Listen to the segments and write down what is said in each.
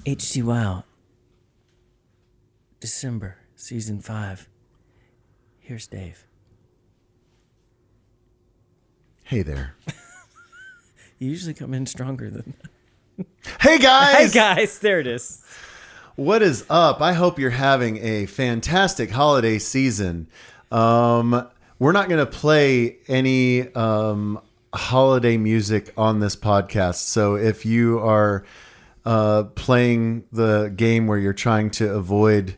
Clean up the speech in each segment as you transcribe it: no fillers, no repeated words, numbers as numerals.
HTWOW December, Season 5. Here's Dave. Hey there. You usually come in stronger than that. Hey guys! Hey guys, there it is. What is up? I hope you're having a fantastic holiday season. We're not going to play any holiday music on this podcast. So if you are playing the game where you're trying to avoid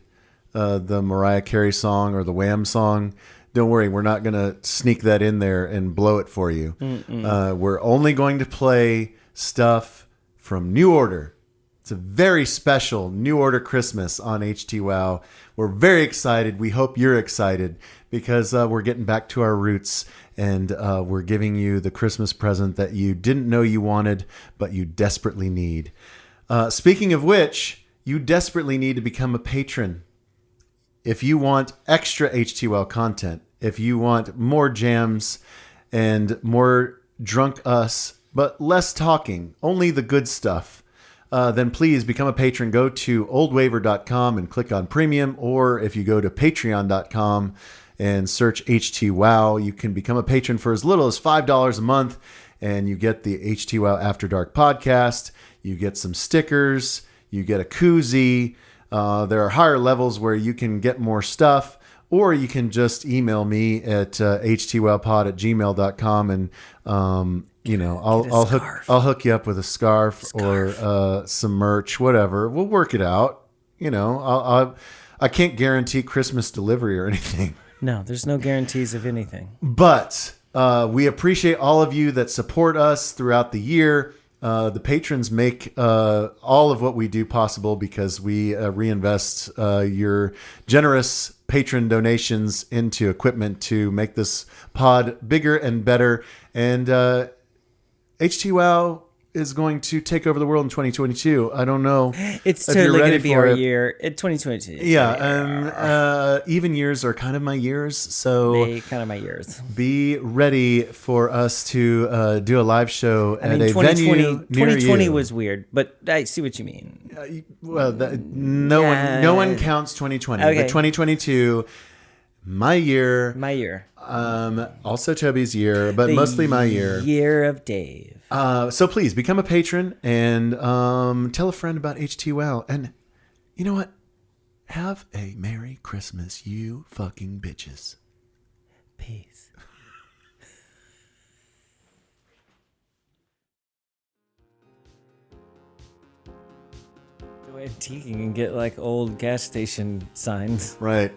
the Mariah Carey song or the Wham song, don't worry. We're not going to sneak that in there and blow it for you. We're only going to play stuff from New Order. It's a very special New Order Christmas on HTWOW. We're very excited. We hope you're excited because we're getting back to our roots and we're giving you the Christmas present that you didn't know you wanted, but you desperately need. Speaking of which, you desperately need to become a patron. If you want extra HTWOW content, if you want more jams and more drunk us, but less talking, only the good stuff, then please become a patron. Go to oldwaver.com and click on premium, or if you go to patreon.com and search HTWOW, you can become a patron for as little as $5 a month, and you get the HTWOW After Dark podcast. You get some stickers. You get a koozie. There are higher levels where you can get more stuff, or you can just email me at htwowpod@gmail.com and I'll hook you up with a scarf. Or some merch, whatever. We'll work it out. I can't guarantee Christmas delivery or anything. No, there's no guarantees of anything. But we appreciate all of you that support us throughout the year. The patrons make all of what we do possible because we reinvest your generous patron donations into equipment to make this pod bigger and better. And HTWOW is going to take over the world in 2022. I don't know. It's totally going to be our year in 2022. Yeah, even years are kind of my years. So be ready for us to do a live show at a venue near 2020 you. Was weird, but I see what you mean. No one counts 2020. Okay. But 2022, my year. Also Toby's year, but mostly my year. Year of Dave. So please become a patron and tell a friend about HTWOW. And you know what? Have a Merry Christmas, you fucking bitches. Peace. Go antiquing and get like old gas station signs. Right.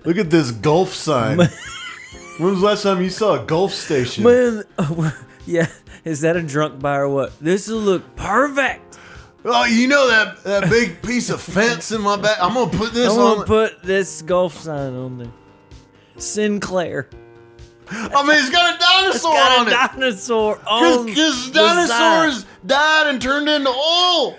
Look at this Gulf sign. When was the last time you saw a Gulf station? Yeah, is that a drunk bar or what? This will look perfect. Oh, you know that big piece of fence in my back? I'm going to put this on. I'm going to put this Gulf sign on there. Sinclair. I mean, it's got a dinosaur on it. Dinosaur on Because dinosaurs died and turned into oil.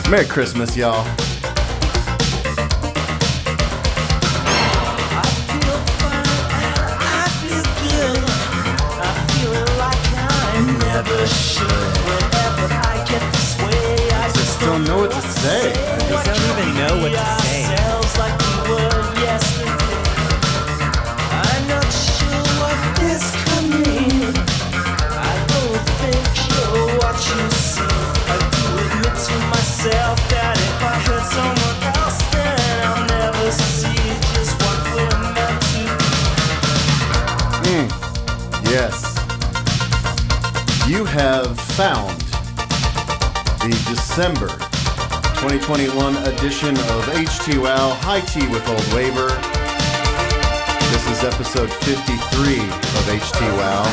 Merry Christmas, y'all. I just don't know what to say. I don't even know what to say. I'm not sure what this could mean. I don't think you're what you see. I do admit to myself that if I hurt someone else, then I'll never see just what we're meant to be. Yes. You have found the December 2021 edition of HTWOW High Tea with Old Waver. This is episode 53 of HTWOW.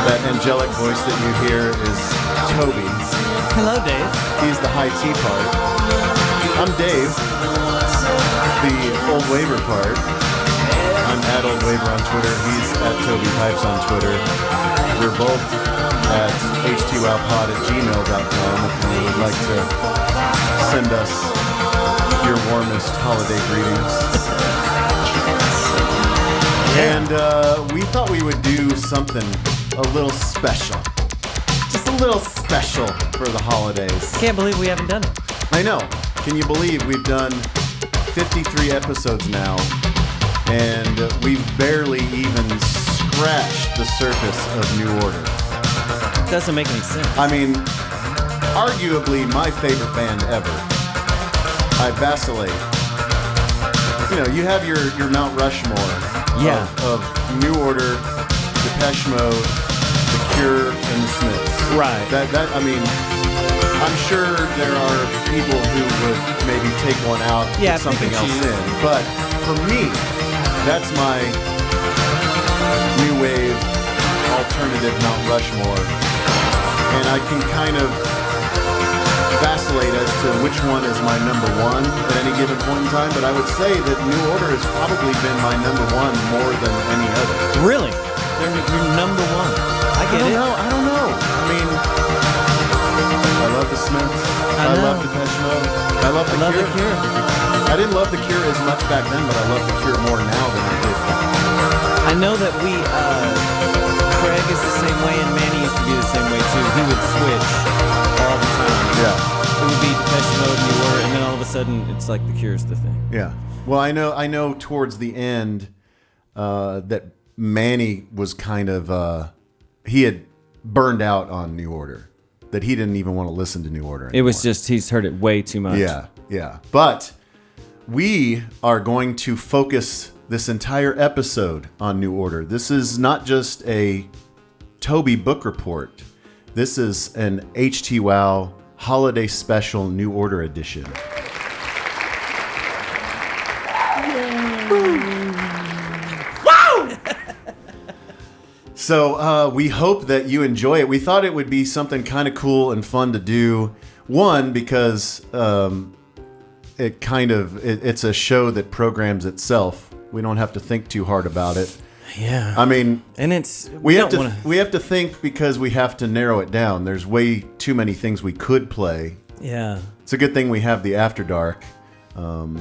That angelic voice that you hear is Toby. Hello, Dave. He's the high tea part. I'm Dave, the Old Waver part. I'm at Old Waver on Twitter. He's at Toby Pipes on Twitter. We're both at htwowpod@gmail.com if you would like to send us your warmest holiday greetings. And we thought we would do something a little special. Just a little special for the holidays. Can't believe we haven't done it. I know. Can you believe we've done 53 episodes now, and we've barely even scratched the surface of New Order. It doesn't make any sense. I mean, arguably my favorite band ever. I vacillate. You know, you have your Mount Rushmore of New Order, Depeche Mode, The Cure, and The Smiths. Right. I mean, I'm sure there are people who would maybe take one out, Yeah, put something pick and else choose. in. But for me, that's my new wave alternative Mount Rushmore. And I can kind of vacillate as to which one is my number one at any given point in time. But I would say that New Order has probably been my number one more than any other. Really? They're your number one. I get it. I don't know. I mean, I love the Smiths. I love Depeche Mode. I love The Cure. I didn't love The Cure as much back then, but I love The Cure more now than I did back then. I know that Craig is the same way, and Manny used to be the same way too. He would switch all the time. Yeah. It would be Depeche Mode, New Order, and then all of a sudden, it's like The Cure's the thing. Yeah. Well, I know towards the end that Manny was kind of he had burned out on New Order, that he didn't even want to listen to New Order anymore. It was just he's heard it way too much. Yeah. But we are going to focus this entire episode on New Order. This is not just a Toby book report. This is an HTWOW holiday special New Order edition. So we hope that you enjoy it. We thought it would be something kind of cool and fun to do. One, because it's a show that programs itself. We don't have to think too hard about it. Yeah. I mean, and we have to think because we have to narrow it down. There's way too many things we could play. Yeah. It's a good thing we have the After Dark. And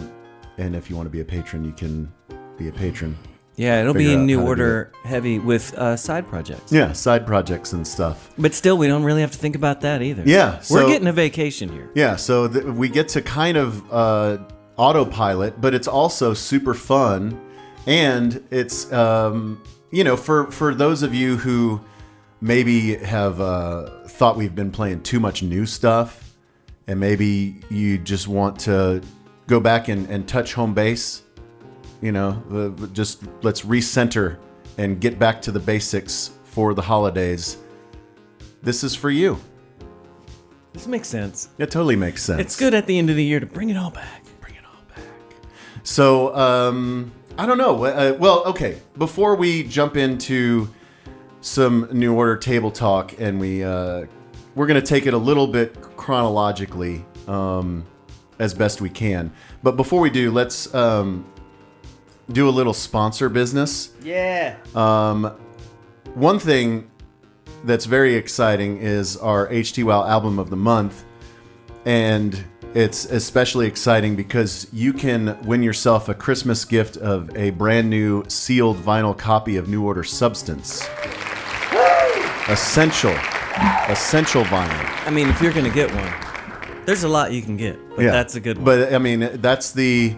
if you want to be a patron, you can be a patron. Yeah, it'll be in New Order heavy with side projects. Yeah, side projects and stuff. But still, we don't really have to think about that either. Yeah. We're getting a vacation here. Yeah, so we get to kind of autopilot, but it's also super fun. And it's, for those of you who maybe have thought we've been playing too much new stuff, and maybe you just want to go back and touch home base, just let's recenter and get back to the basics for the holidays. This is for you. This makes sense. It totally makes sense. It's good at the end of the year to bring it all back. So, I don't know. Okay. Before we jump into some New Order table talk, and we're going to take it a little bit chronologically as best we can. But before we do, let's do a little sponsor business. Yeah. One thing that's very exciting is our HTWOW album of the month. And It's especially exciting because you can win yourself a Christmas gift of a brand new sealed vinyl copy of New Order Substance. Essential vinyl. I mean, if you're going to get one, there's a lot you can get, but that's a good one. But I mean, that's the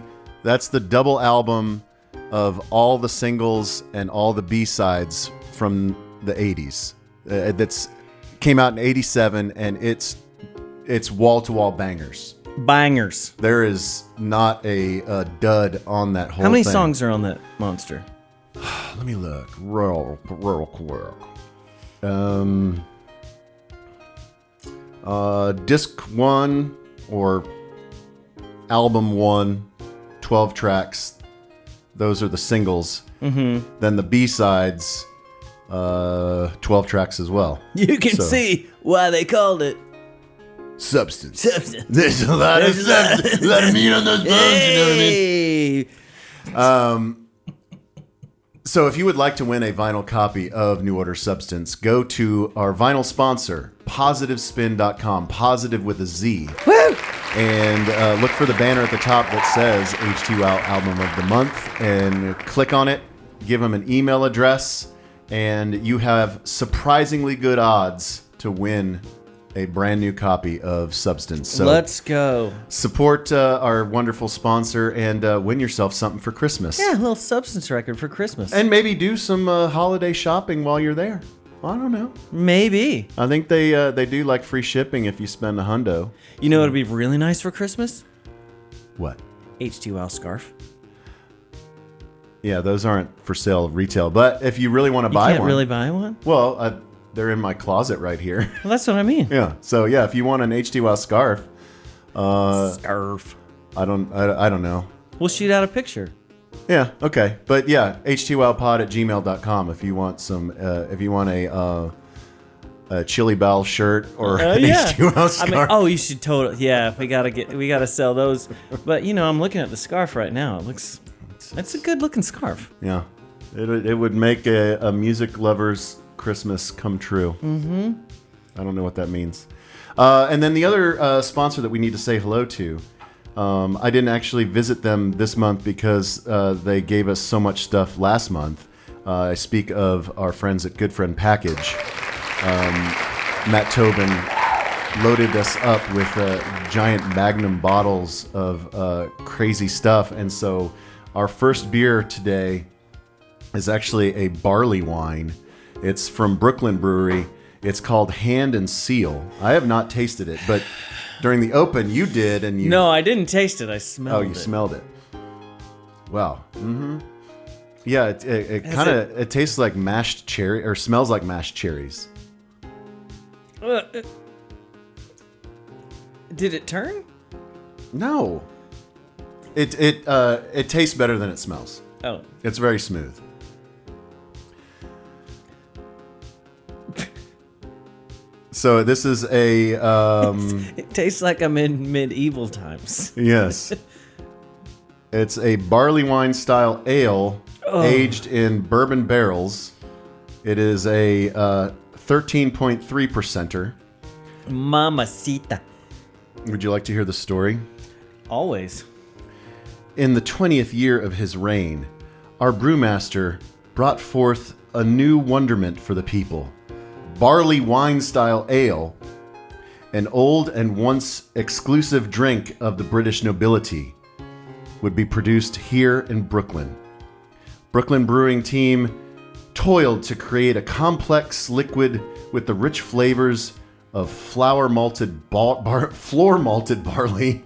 double album of all the singles and all the B-sides from the 80s. That's came out in 87, and it's wall-to-wall bangers. Bangers. There is not a dud on that whole thing. How many songs are on that monster? Let me look real quick. Disc 1 or album 1, 12 tracks. Those are the singles. Mm-hmm. Then the B-sides, 12 tracks as well. You can see why they called it Substance. Substance. There's a lot of substance. A lot of meat on those bones, Hey! you know what I mean? So if you would like to win a vinyl copy of New Order Substance, go to our vinyl sponsor, positivespin.com, positive with a Z. Woo! And look for the banner at the top that says H2WOW Album of the Month, and click on it, give them an email address, and you have surprisingly good odds to win a brand new copy of Substance. So let's go. Support our wonderful sponsor and win yourself something for Christmas. Yeah, a little Substance record for Christmas. And maybe do some holiday shopping while you're there. I don't know. Maybe. I think they do like free shipping if you spend $100. You know what would be really nice for Christmas? What? HTWOW scarf. Yeah, those aren't for sale retail. But if you really want to buy You can't one, really buy one? well, they're in my closet right here. Well, that's what I mean. Yeah. So yeah, if you want an HTWOW scarf, Scarf. I don't know. We'll shoot out a picture. Yeah. Okay. But yeah, htwowpod@gmail.com if you want some. If you want a Chili Bell shirt or an Yeah. HTWOW scarf. I mean, we should totally. Yeah, we gotta sell those. But I'm looking at the scarf right now. It's a good looking scarf. Yeah. It would make a music lover's Christmas come true. Mm-hmm. I don't know what that means. And then the other sponsor that we need to say hello to, I didn't actually visit them this month because they gave us so much stuff last month. I speak of our friends at Goodfriend Package. Matt Tobin loaded us up with giant magnum bottles of crazy stuff. And so our first beer today is actually a Barleywine. It's from Brooklyn Brewery. It's called Hand and Seal. I have not tasted it, but during the open, you did, and you... No, I didn't taste it. I smelled it. Oh, you smelled it. Wow. Mm-hmm. Yeah, it kind of... It tastes like mashed cherry, or smells like mashed cherries. Did it turn? No. It tastes better than it smells. Oh. It's very smooth. So this is a... It tastes like I'm in medieval times. Yes. It's a barley wine style ale aged in bourbon barrels. It is a 13.3%er. Mamacita. Would you like to hear the story? Always. In the 20th year of his reign, our brewmaster brought forth a new wonderment for the people. Barley wine style ale, an old and once exclusive drink of the British nobility, would be produced here in Brooklyn. Brooklyn brewing team toiled to create a complex liquid with the rich flavors of floor malted barley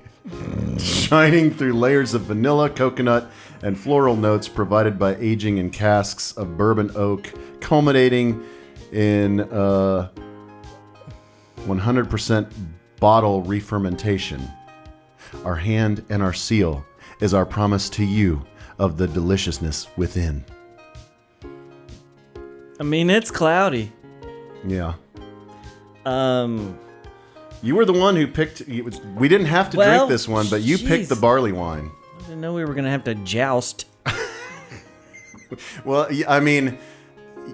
shining through layers of vanilla, coconut, and floral notes provided by aging in casks of bourbon oak, culminating in 100% bottle re-fermentation. Our hand and our seal is our promise to you of the deliciousness within. I mean, it's cloudy. Yeah. You were the one who picked... We didn't have to drink this one, but you picked the barley wine. I didn't know we were going to have to joust. Well, I mean...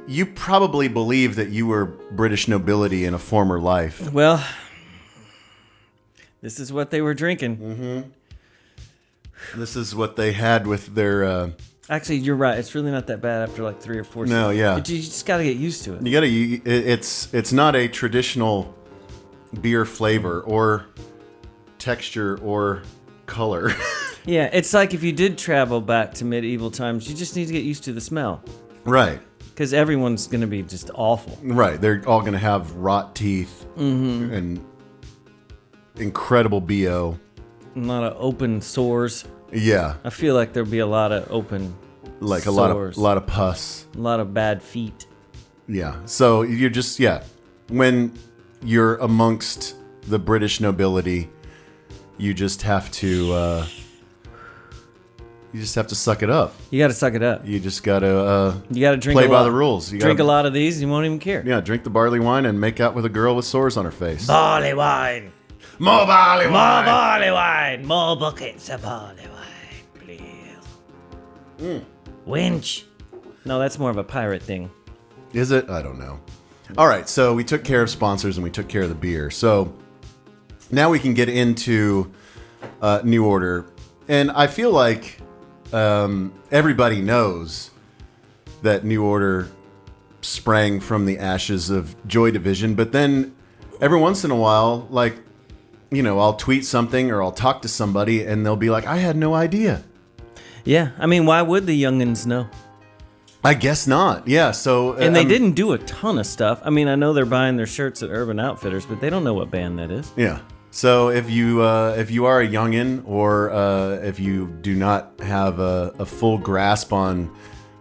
You probably believe that you were British nobility in a former life. Well, This is what they were drinking. This is what they had with their. Actually, you're right. It's really not that bad after like 3 or 4. No, yeah. You just got to get used to it. You gotta. It's not a traditional beer flavor or texture or color. Yeah, it's like if you did travel back to medieval times, you just need to get used to the smell. Right. Because everyone's going to be just awful. Right. They're all gonna have rot teeth and incredible BO. A lot of open sores. Yeah. I feel like there'll be a lot of open Like sores. a lot of pus. A lot of bad feet. Yeah. So you're just when you're amongst the British nobility, you just have to suck it up. You got to suck it up. You just gotta You got to drink play a by lot. the rules. You Drink gotta, a lot of these, you won't even care. Yeah, drink the barley wine and make out with a girl with sores on her face. Barleywine. More barley More barleywine. More buckets of barleywine, please. Winch. No, that's more of a pirate thing. Is it? I don't know. All right, so we took care of sponsors and we took care of the beer. So now we can get into New Order. And I feel like everybody knows that New Order sprang from the ashes of Joy Division. But then every once in a while, like, I'll tweet something or I'll talk to somebody and they'll be like, I had no idea. Yeah, I mean, why would the youngins know? I guess not. Yeah, so... And they didn't do a ton of stuff. I mean, I know they're buying their shirts at Urban Outfitters, but they don't know what band that is. Yeah. So if you are a youngin or if you do not have a full grasp on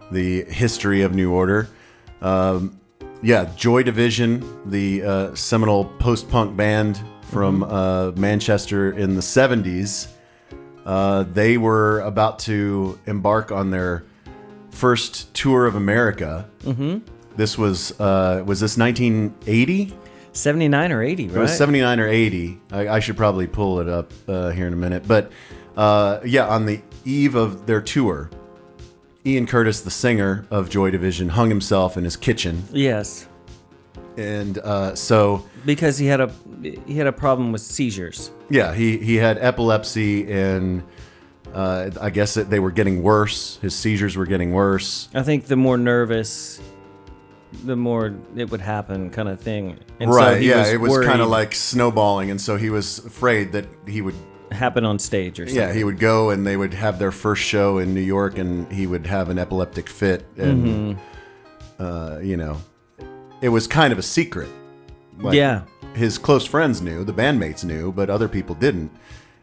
the history of New Order, Joy Division, the seminal post-punk band from Manchester in the 70s, they were about to embark on their first tour of America. This was this 1980? 79 or 80, right? It was 79 or 80. I should probably pull it up here in a minute. But on the eve of their tour, Ian Curtis, the singer of Joy Division, hung himself in his kitchen. Yes. And because he had a problem with seizures. Yeah, he had epilepsy, and I guess that they were getting worse. His seizures were getting worse. I think the more nervous, the more it would happen, kind of thing. And right? so he It was worried kind of like snowballing, and so he was afraid that he would happen on stage or something. Yeah, he would go, and they would have their first show in New York, and he would have an epileptic fit, and it was kind of a secret. Like, yeah. His close friends knew, the bandmates knew, but other people didn't.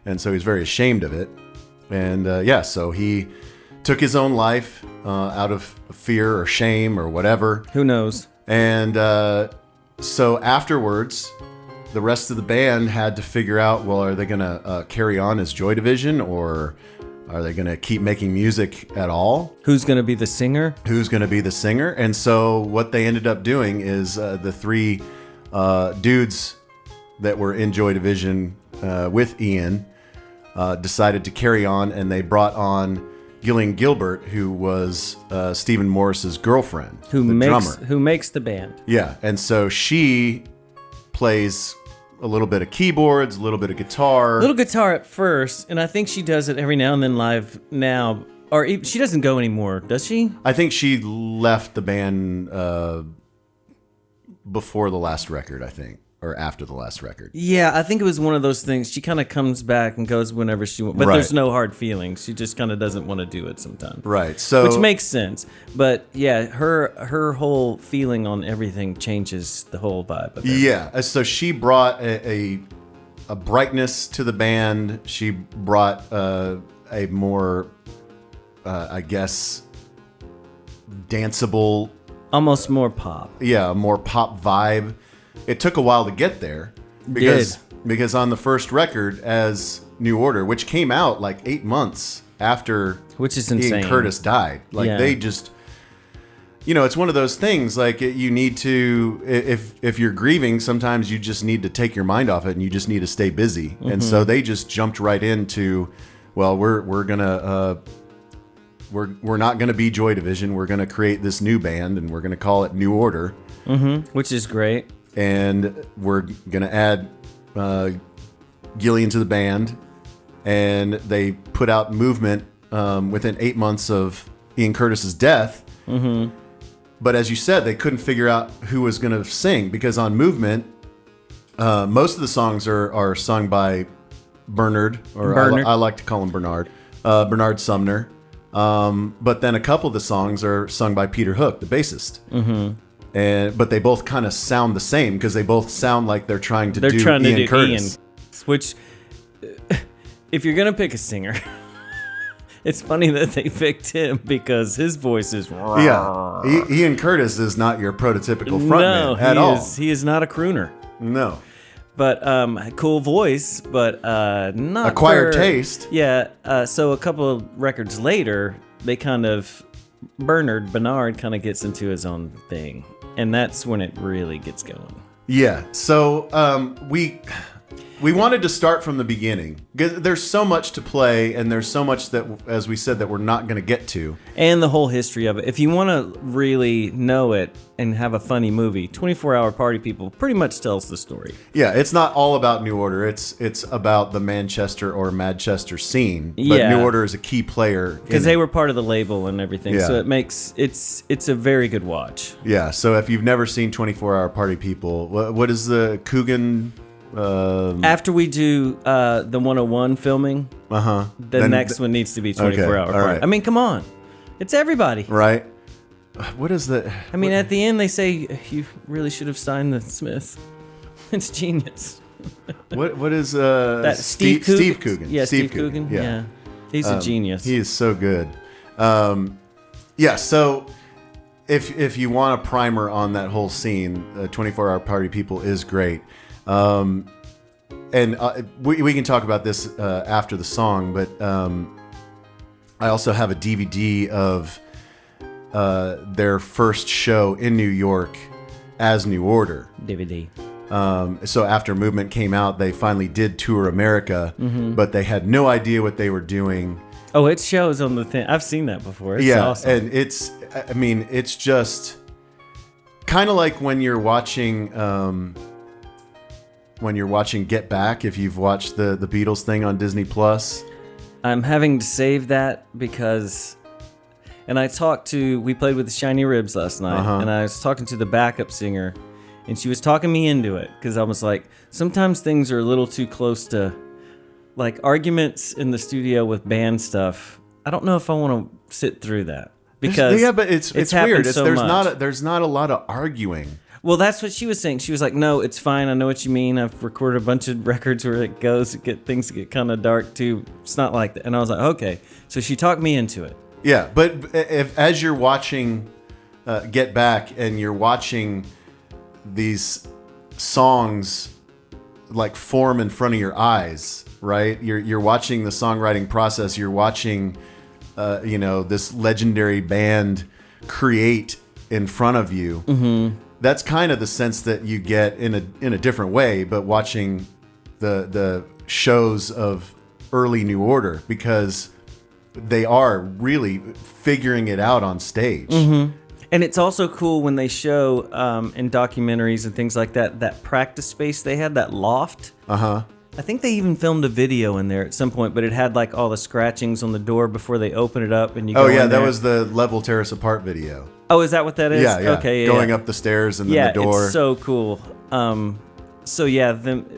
And so he's very ashamed of it. And so he took his own life out of fear or shame or whatever. Who knows? And so afterwards, the rest of the band had to figure out, well, are they going to carry on as Joy Division, or are they going to keep making music at all? Who's going to be the singer? Who's going to be the singer? And so what they ended up doing is the three dudes that were in Joy Division with Ian decided to carry on, and they brought on Gillian Gilbert, who was Stephen Morris's girlfriend, the drummer. Who makes the band. Yeah, and so she plays a little bit of keyboards, a little bit of guitar. Little guitar at first, and I think she does it every now and then live now. Or she doesn't go anymore, does she? I think she left the band before the last record, I think, or after the last record. Yeah, I think it was one of those things. She kind of comes back and goes whenever she wants, but Right. there's no hard feelings. She just kind of doesn't want to do it sometimes. Right. So Which makes sense. But yeah, her whole feeling on everything changes the whole vibe of it. yeah, so she brought a brightness to the band. She brought a more, I guess, danceable. Almost more pop. Yeah, a more pop vibe. It took a while to get there because on the first record as New Order, which came out like 8 months after Which is insane. Ian Curtis died. Like Yeah. they just, it's one of those things. Like you need to, if you're grieving, sometimes you just need to take your mind off it, and you just need to stay busy. And so they just jumped right into, well, we're gonna. We're not going to be Joy Division. We're going to create this new band, and we're going to call it New Order. Which is great. And we're going to add Gillian to the band, and they put out Movement within 8 months of Ian Curtis's death. Mm-hmm. But as you said, they couldn't figure out who was going to sing, because on Movement, most of the songs are sung by Bernard, or I like to call him Bernard Sumner. But then a couple of the songs are sung by Peter Hook, the bassist. Mm-hmm. But they both kind of sound the same, because they both sound like they're trying to do Ian Curtis. Which, if you're going to pick a singer, it's funny that they picked him, because his voice is... Yeah. Ian Curtis is not your prototypical frontman at all. He is not a crooner. No. But cool voice, but not acquired taste. Yeah. So a couple of records later, they kind of Bernard kind of gets into his own thing, and that's when it really gets going. Yeah. So we wanted to start from the beginning, because there's so much to play, and there's so much that, as we said, that we're not going to get to. And the whole history of it. If you want to really know it and have a funny movie, 24-Hour Party People pretty much tells the story. Yeah, it's not all about New Order. It's about the Manchester or Manchester scene. But Yeah. New Order is a key player. Because they were part of the label and everything. Yeah. So it makes it's a very good watch. Yeah, so if you've never seen 24-Hour Party People, what is the Coogan... After we do the 101 filming, the next one needs to be 24-Hour Party. right. I mean, come on. It's everybody. Right. What is the... I mean, at the end, they say, you really should have signed the Smith. It's genius. What is... that Steve Coogan? Steve Coogan. Yeah, Steve Coogan. Yeah. He's a genius. He is so good. Yeah, so if you want a primer on that whole scene, 24-Hour Party People is great. And we can talk about this after the song, but I also have a DVD of their first show in New York as New Order. DVD. So after Movement came out, they finally did tour America, but they had no idea what they were doing. Oh, it shows on the thing. I've seen that before. It's awesome. And it's just kind of like when you're watching... when you're watching Get Back, if you've watched the Beatles thing on Disney Plus. I'm having to save that because, and we played with the Shiny Ribs last night, and I was talking to the backup singer, and she was talking me into it, because I was like, sometimes things are a little too close to, like, arguments in the studio with band stuff. I don't know if I want to sit through that, because but it's weird. There's not a lot of arguing. Well, that's what she was saying. She was like, no, it's fine. I know what you mean. I've recorded a bunch of records where things get kind of dark too. It's not like that. And I was like, okay. So she talked me into it. Yeah, but as you're watching Get Back, and you're watching these songs like form in front of your eyes, right? You're watching the songwriting process. You're watching, this legendary band create in front of you. Mm-hmm. That's kind of the sense that you get in a different way, but watching the shows of early New Order, because they are really figuring it out on stage. Mm-hmm. And it's also cool when they show in documentaries and things like that practice space they had, that loft. I think they even filmed a video in there at some point, but it had like all the scratchings on the door before they open it up, and you go in there. That was the Level Tear Us Apart video. Oh, is that what that is? Yeah. Okay, going up the stairs and then the door. It's so cool. Then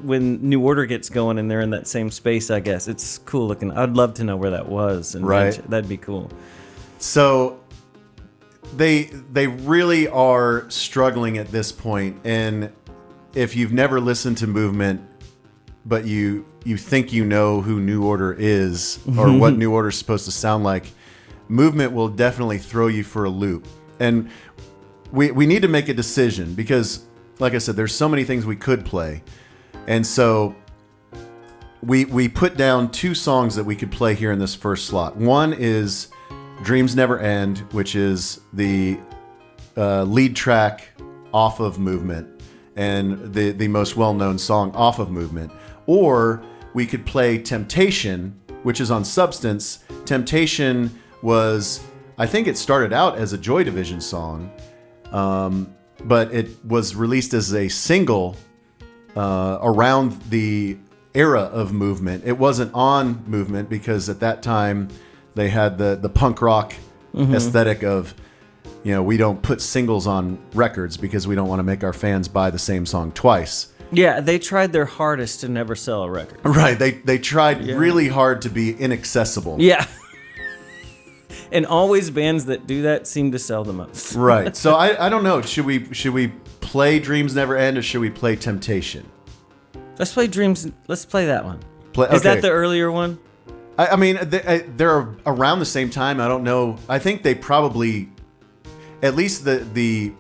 when New Order gets going and they're in that same space, I guess it's cool looking. I'd love to know where that was. And right, that'd be cool. So they really are struggling at this point, and if you've never listened to Movement, but you think you know who New Order is or what New Order is supposed to sound like, Movement will definitely throw you for a loop. And we need to make a decision, because, like I said, there's so many things we could play. And so we put down two songs that we could play here in this first slot. One is Dreams Never End, which is the lead track off of Movement and the most well-known song off of Movement. Or we could play Temptation, which is on Substance. Temptation was, I think it started out as a Joy Division song, but it was released as a single around the era of Movement. It wasn't on Movement because at that time they had the punk rock aesthetic of, we don't put singles on records because we don't want to make our fans buy the same song twice. Yeah, they tried their hardest to never sell a record. Right. They tried really hard to be inaccessible. Yeah. And always bands that do that seem to sell the most. Right. So I don't know. Should we play Dreams Never End or should we play Temptation? Let's play Dreams. Let's play that one. Okay. Is that the earlier one? I mean, they're around the same time. I don't know. I think they probably, at least the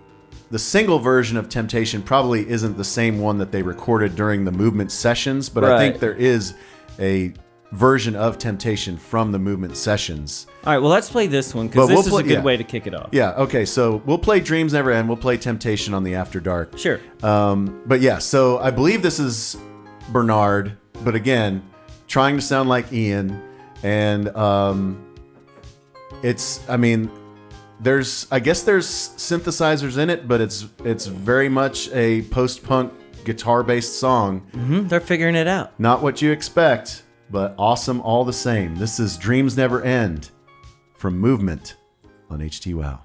single version of Temptation probably isn't the same one that they recorded during the Movement sessions, but I think there is a version of Temptation from the Movement sessions. All right, well, let's play this one because this is a good way to kick it off. Yeah, okay, so we'll play Dreams Never End. We'll play Temptation on the After Dark. Sure. But yeah, so I believe this is Bernard, but again, trying to sound like Ian. And there's synthesizers in it, but it's very much a post-punk guitar-based song. They're figuring it out. Not what you expect, but awesome all the same. This is Dreams Never End from Movement on HTWOW.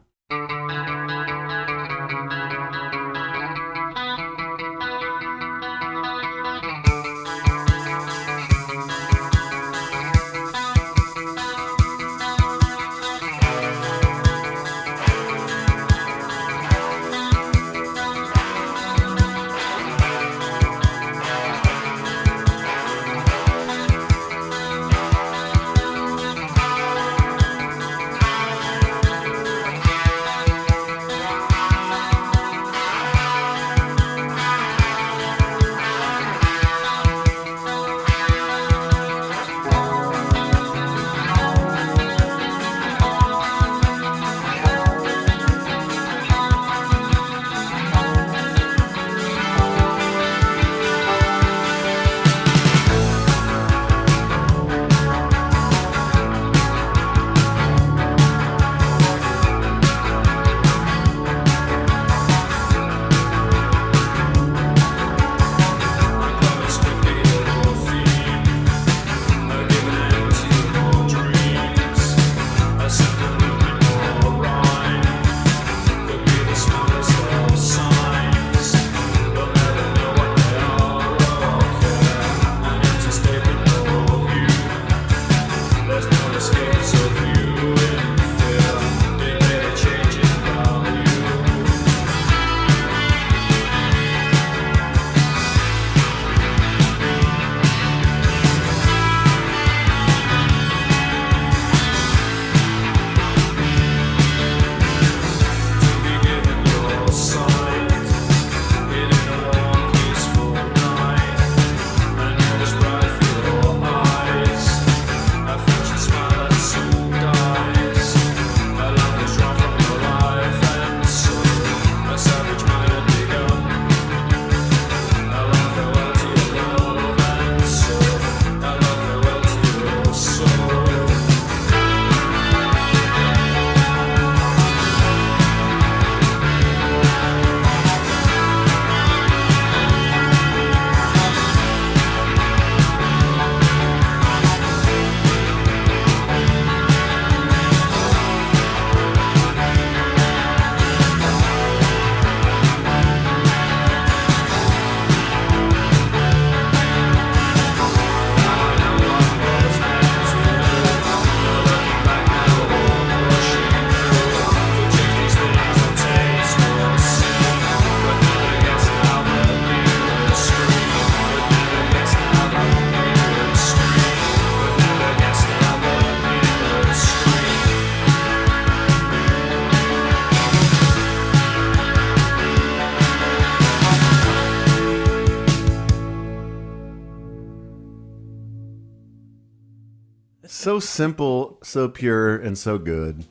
So simple, so pure, and so good.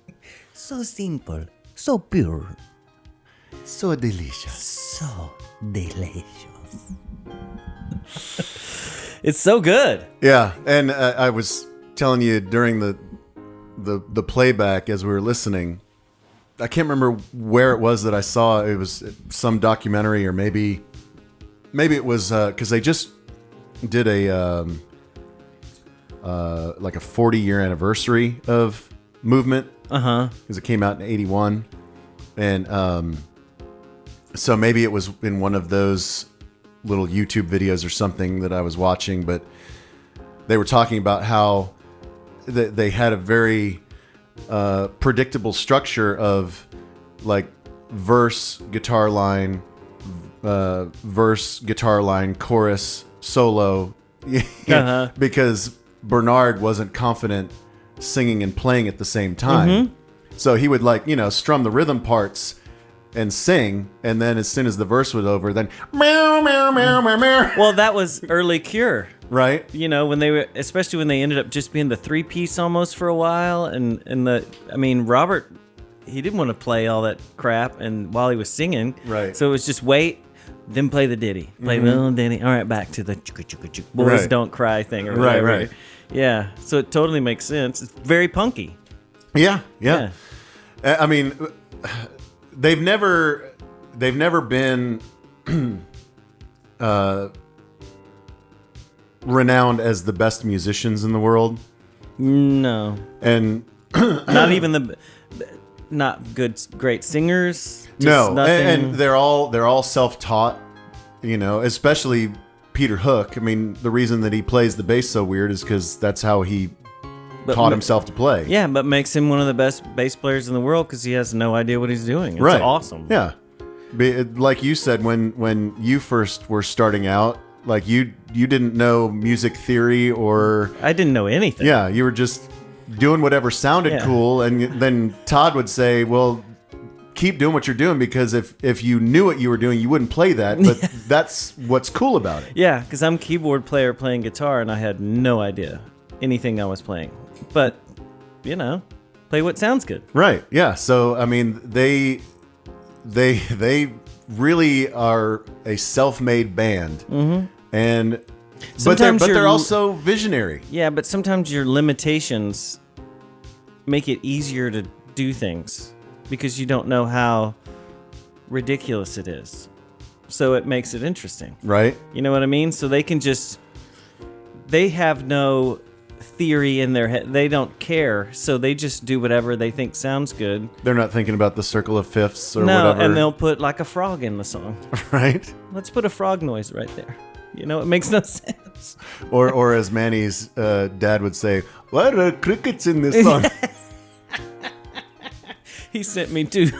So simple, so pure, So delicious. so delicious. It's so good. Yeah, and I was telling you during the playback as we were listening, I can't remember where it was that I saw. It was some documentary, or maybe it was because they just did a like a 40-year anniversary of Movement. Because it came out in '81, and so maybe it was in one of those little YouTube videos or something that I was watching, but they were talking about how they had a very predictable structure of like verse, guitar line, chorus, solo, because Bernard wasn't confident singing and playing at the same time. So he would strum the rhythm parts and sing, and then as soon as the verse was over, then meow, meow, meow, meow, meow. Well, that was early Cure. Right. When they were, especially when they ended up just being the 3-piece almost for a while, and Robert, he didn't want to play all that crap, and while he was singing, right. So it was just wait, then play the ditty, play the little ditty. All right, back to the boys don't cry thing or whatever. Right. Yeah, so it totally makes sense. It's very punky. Yeah. I mean, they've never been renowned as the best musicians in the world. No, and not even not great singers. No, and they're all self-taught. Especially Peter Hook. I mean, the reason that he plays the bass so weird is because that's how he taught himself to play. Yeah, but makes him one of the best bass players in the world because he has no idea what he's doing. It's right. Awesome. Yeah. Like you said, when you first were starting out, like you didn't know music theory or... I didn't know anything. Yeah, you were just doing whatever sounded cool, and then Todd would say, well, keep doing what you're doing, because if you knew what you were doing, you wouldn't play that, but that's what's cool about it. Yeah, because I'm a keyboard player playing guitar, and I had no idea anything I was playing. But, play what sounds good. Right, yeah. So, I mean, they really are a self-made band. Mm-hmm. And but they're also visionary. Yeah, but sometimes your limitations make it easier to do things because you don't know how ridiculous it is. So it makes it interesting. Right. You know what I mean? So they have no theory in their head. They don't care. So they just do whatever they think sounds good. They're not thinking about the circle of fifths or whatever. And they'll put like a frog in the song. Right. Let's put a frog noise right there. It makes no sense. Or as Manny's dad would say, "What are crickets in this song?" He sent me two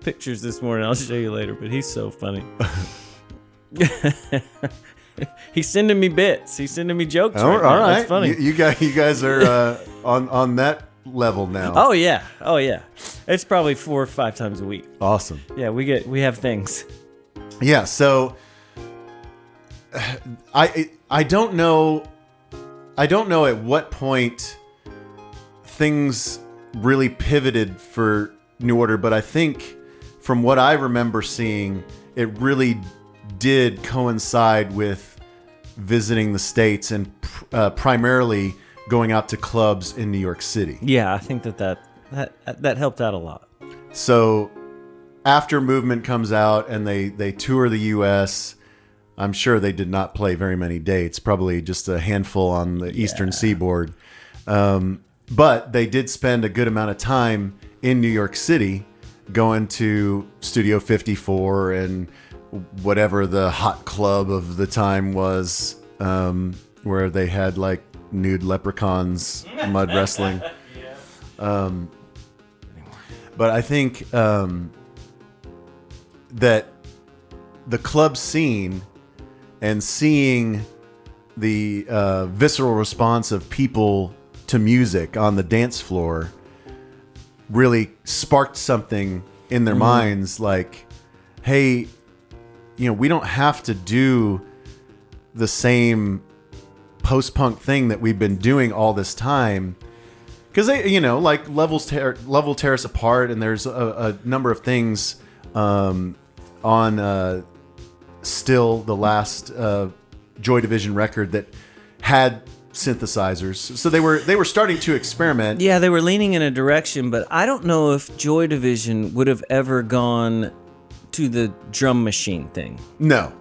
pictures this morning. I'll show you later, but he's so funny. He's sending me bits. He's sending me jokes. All right. That's funny. You guys are on that level now. Oh yeah. It's probably 4 or 5 times a week. Awesome. Yeah, we have things. Yeah. So I don't know at what point things really pivoted for New Order, but I think from what I remember seeing, it really did coincide with visiting the States and primarily going out to clubs in New York City. Yeah, I think that helped out a lot. So after Movement comes out and they tour the U.S., I'm sure they did not play very many dates, probably just a handful on the Eastern Seaboard. But they did spend a good amount of time in New York City going to Studio 54 and whatever the hot club of the time was, where they had like nude leprechauns mud wrestling. But I think that the club scene and seeing the visceral response of people to music on the dance floor really sparked something in their minds, like, hey, we don't have to do the same post-punk thing that we've been doing all this time, because they, like Level Tear Us Apart, and there's a number of things on Still, the last Joy Division record that had synthesizers. So they were starting to experiment. Yeah, they were leaning in a direction, but I don't know if Joy Division would have ever gone to the drum machine thing. No.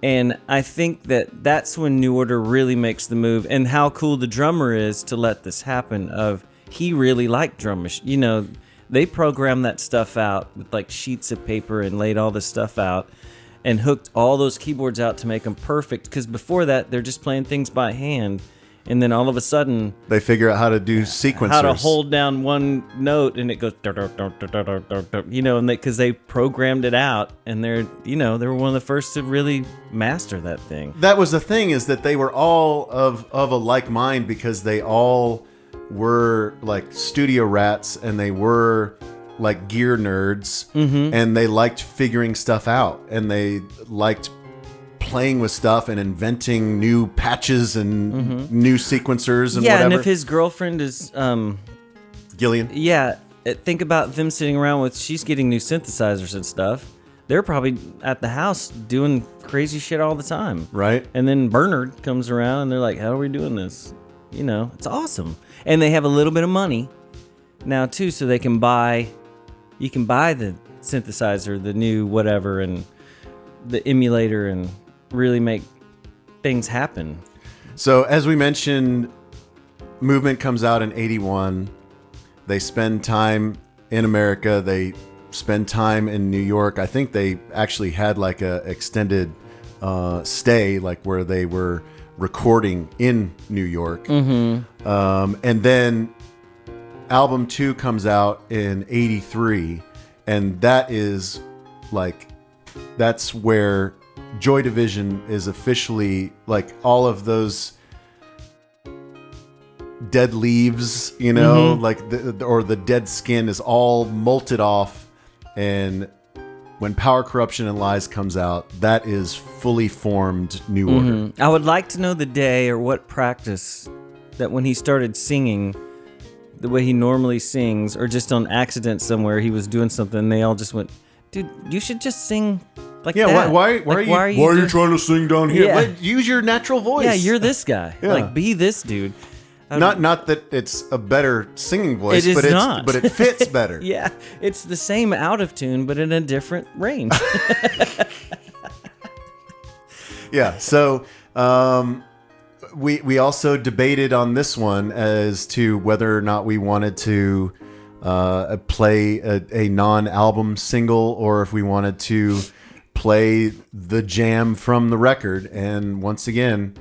And I think that that's when New Order really makes the move, and how cool the drummer is to let this happen. He really liked drum machine. You know, they programmed that stuff out with like sheets of paper and laid all this stuff out and hooked all those keyboards out to make them perfect. Because before that, they're just playing things by hand. And then all of a sudden, they figure out how to do sequencers. How to hold down one note and it goes, you know, and because they programmed it out, and they were one of the first to really master that thing. That was the thing, is that they were all of a like mind, because they all were like studio rats, and they were like gear nerds, and they liked figuring stuff out, and they liked playing with stuff and inventing new patches and new sequencers and whatever. And if his girlfriend is Gillian, think about them sitting around with, she's getting new synthesizers and stuff. They're probably at the house doing crazy shit all the time, right? And then Bernard comes around and they're like, how are we doing this? You know, it's awesome. And they have a little bit of money now too, so you can buy the synthesizer, the new whatever, and the emulator, and really make things happen. So as we mentioned, Movement comes out in 81. They spend time in America. They spend time in New York. I think they actually had like a extended stay, like where they were recording in New York. And then album 2 comes out in 83, and that is like, that's where Joy Division is officially, like, all of those dead leaves, you know, like or the dead skin is all molted off. And when Power, Corruption, and Lies comes out, that is fully formed New Order. I would like to know the day or what practice that when he started singing the way he normally sings, or just on accident somewhere he was doing something and they all just went, dude, you should just sing like that. Why are you trying to sing down here? Yeah. Use your natural voice. Yeah, you're this guy. Yeah. Like, be this dude. Not that it's a better singing voice, It is not. but it fits better. Yeah, it's the same out of tune, but in a different range. Yeah, so we also debated on this one as to whether or not we wanted to play a non-album single, or if we wanted to play the jam from the record. And once again,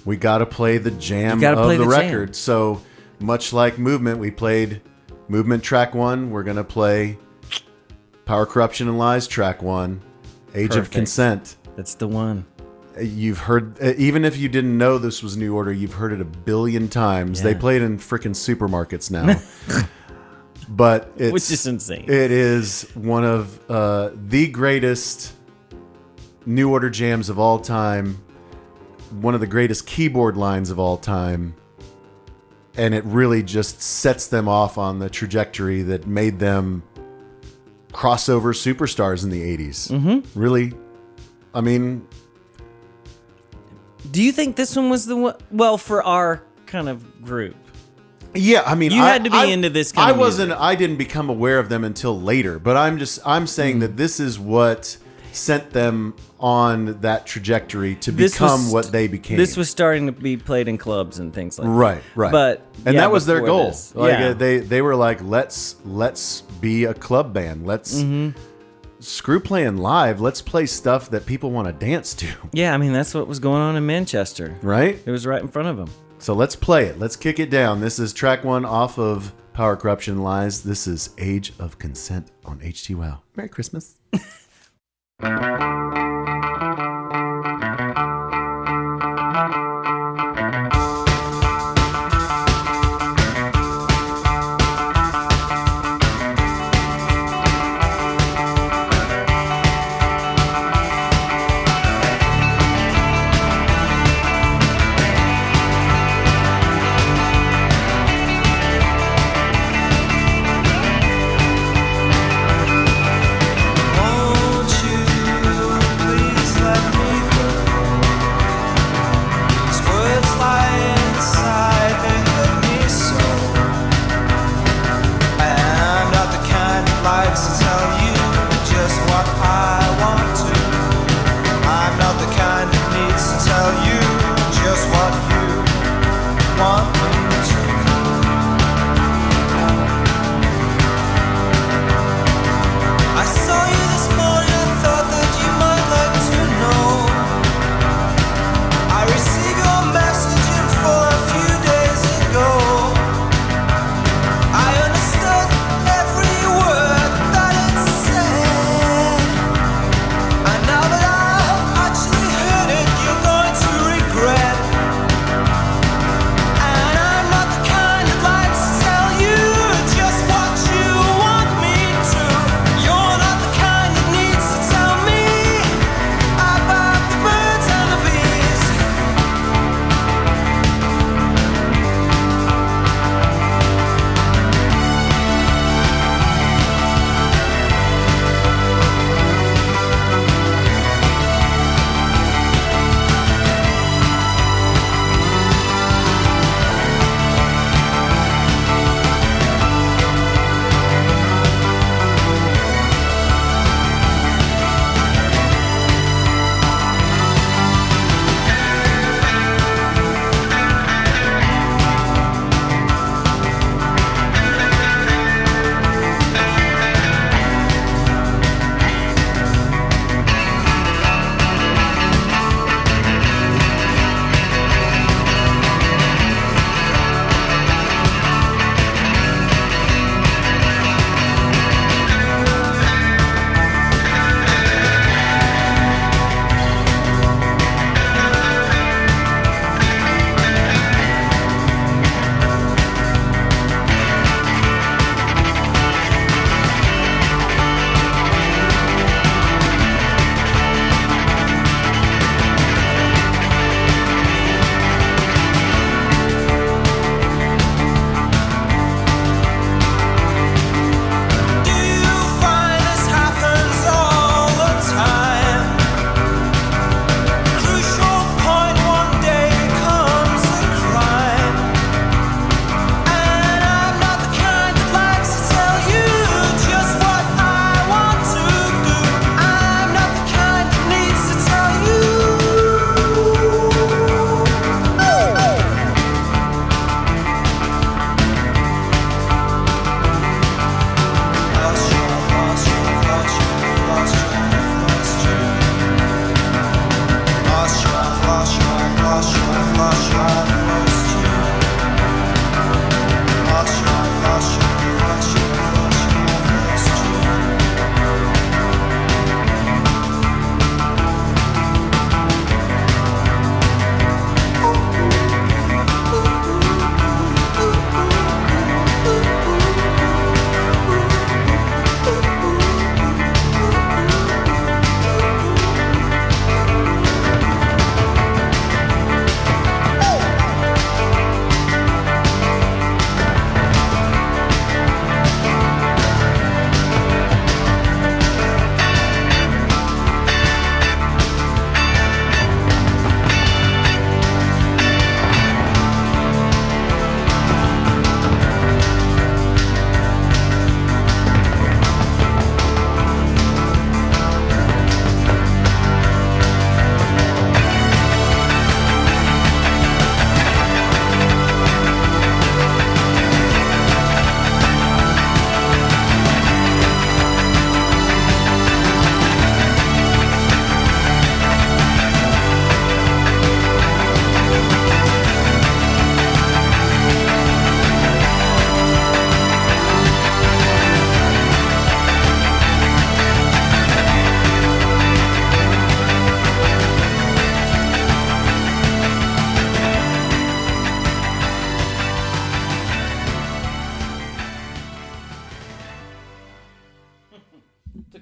we got to play the jam of the record. So much like Movement, we played Movement track 1. We're going to play Power, Corruption, and Lies track 1, Age of Consent. That's the one. You've heard, even if you didn't know this was New Order, you've heard it a billion times. Yeah. They play it in freaking supermarkets now. But it's, which is insane. It is one of the greatest New Order jams of all time, one of the greatest keyboard lines of all time, and it really just sets them off on the trajectory that made them crossover superstars in the 80s. Really, I mean, do you think this one was the one? Well, for our kind of group. Yeah, I mean, you had to be into this kind of music. I didn't become aware of them until later, but I'm saying that this is what sent them on that trajectory to become what they became. This was starting to be played in clubs and things like that. Right. But that was their goal. Like, they were like, let's be a club band. Let's screw playing live. Let's play stuff that people want to dance to. Yeah, I mean, that's what was going on in Manchester. Right? It was right in front of them. So let's play it. Let's kick it down. This is track 1 off of Power, Corruption, and Lies. This is Age of Consent on HTWOW. Merry Christmas. Won't you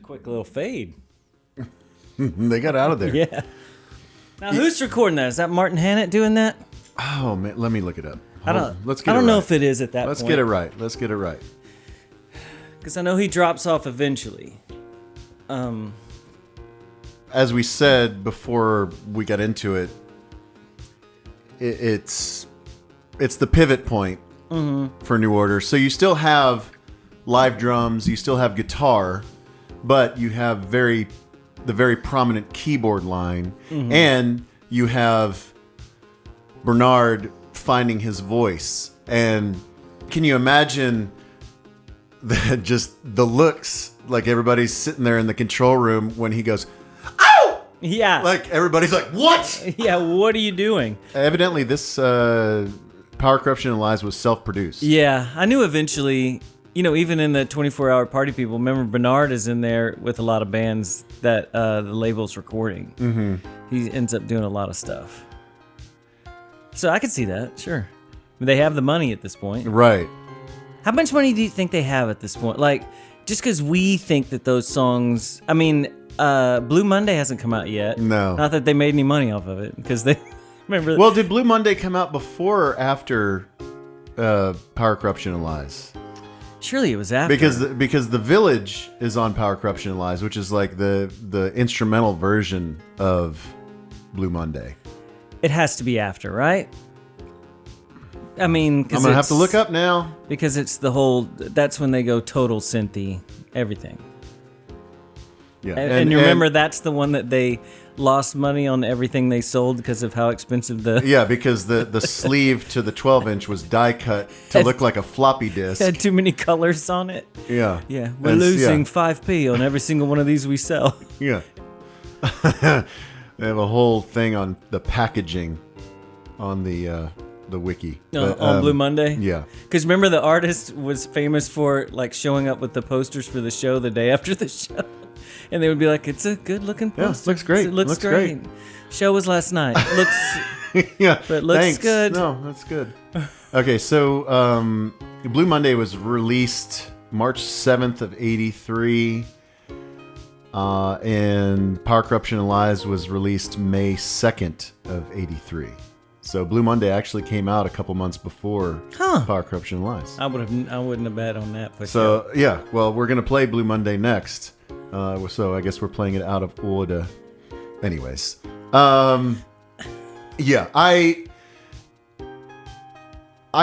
quick little fade. They got out of there. Yeah. Now, who's recording that? Is that Martin Hannett doing that? Oh man, let me look it up. I don't. Let's get I don't it know right. if it is at that Let's point. get it right. Let's get it right. Because I know he drops off eventually. As we said before we got into it, it's the pivot point for New Order. So you still have live drums, you still have guitar, but you have the very prominent keyboard line, and you have Bernard finding his voice. And can you imagine just the looks, like everybody's sitting there in the control room when he goes, "Ow!" Yeah. Like everybody's like, "What?" Yeah. What are you doing? Evidently, this Power, Corruption, and Lies was self-produced. Yeah, I knew eventually. You know, even in the 24-hour party people, remember Bernard is in there with a lot of bands that the label's recording. Mm-hmm. He ends up doing a lot of stuff. So I could see that, sure. They have the money at this point. Right. How much money do you think they have at this point? Like, just because we think that those songs... I mean, Blue Monday hasn't come out yet. No. Not that they made any money off of it, because they... Remember? Well, did Blue Monday come out before or after Power, Corruption, and Lies? Surely it was after. Because the Village is on Power, Corruption, and Lies, which is like the instrumental version of Blue Monday. It has to be after, right? I mean, I'm gonna have to look up now because it's the whole. That's when they go total synthy, everything. Yeah, And you remember that's the one that they lost money on everything they sold because of how expensive the. Yeah, because the sleeve to the 12-inch was die cut to look like a floppy disk. Had too many colors on it. Yeah, Yeah, we're losing 5p on every single one of these we sell. Yeah. They have a whole thing on the packaging on the wiki. But, on Blue Monday? Yeah. Because remember the artist was famous for like showing up with the posters for the show the day after the show. And they would be like, it's a good looking poster. looks great. It looks great. Show was last night. Looks Yeah. But it looks thanks. good. No, that's good. Okay, so Blue Monday was released March 7th of 83. And Power, Corruption, and Lies was released May 2nd of 83. So Blue Monday actually came out a couple months before Power, Corruption, and Lies. I wouldn't have bet on that. But So yeah, well, we're gonna play Blue Monday next. So I guess we're playing it out of order. Anyways, yeah, I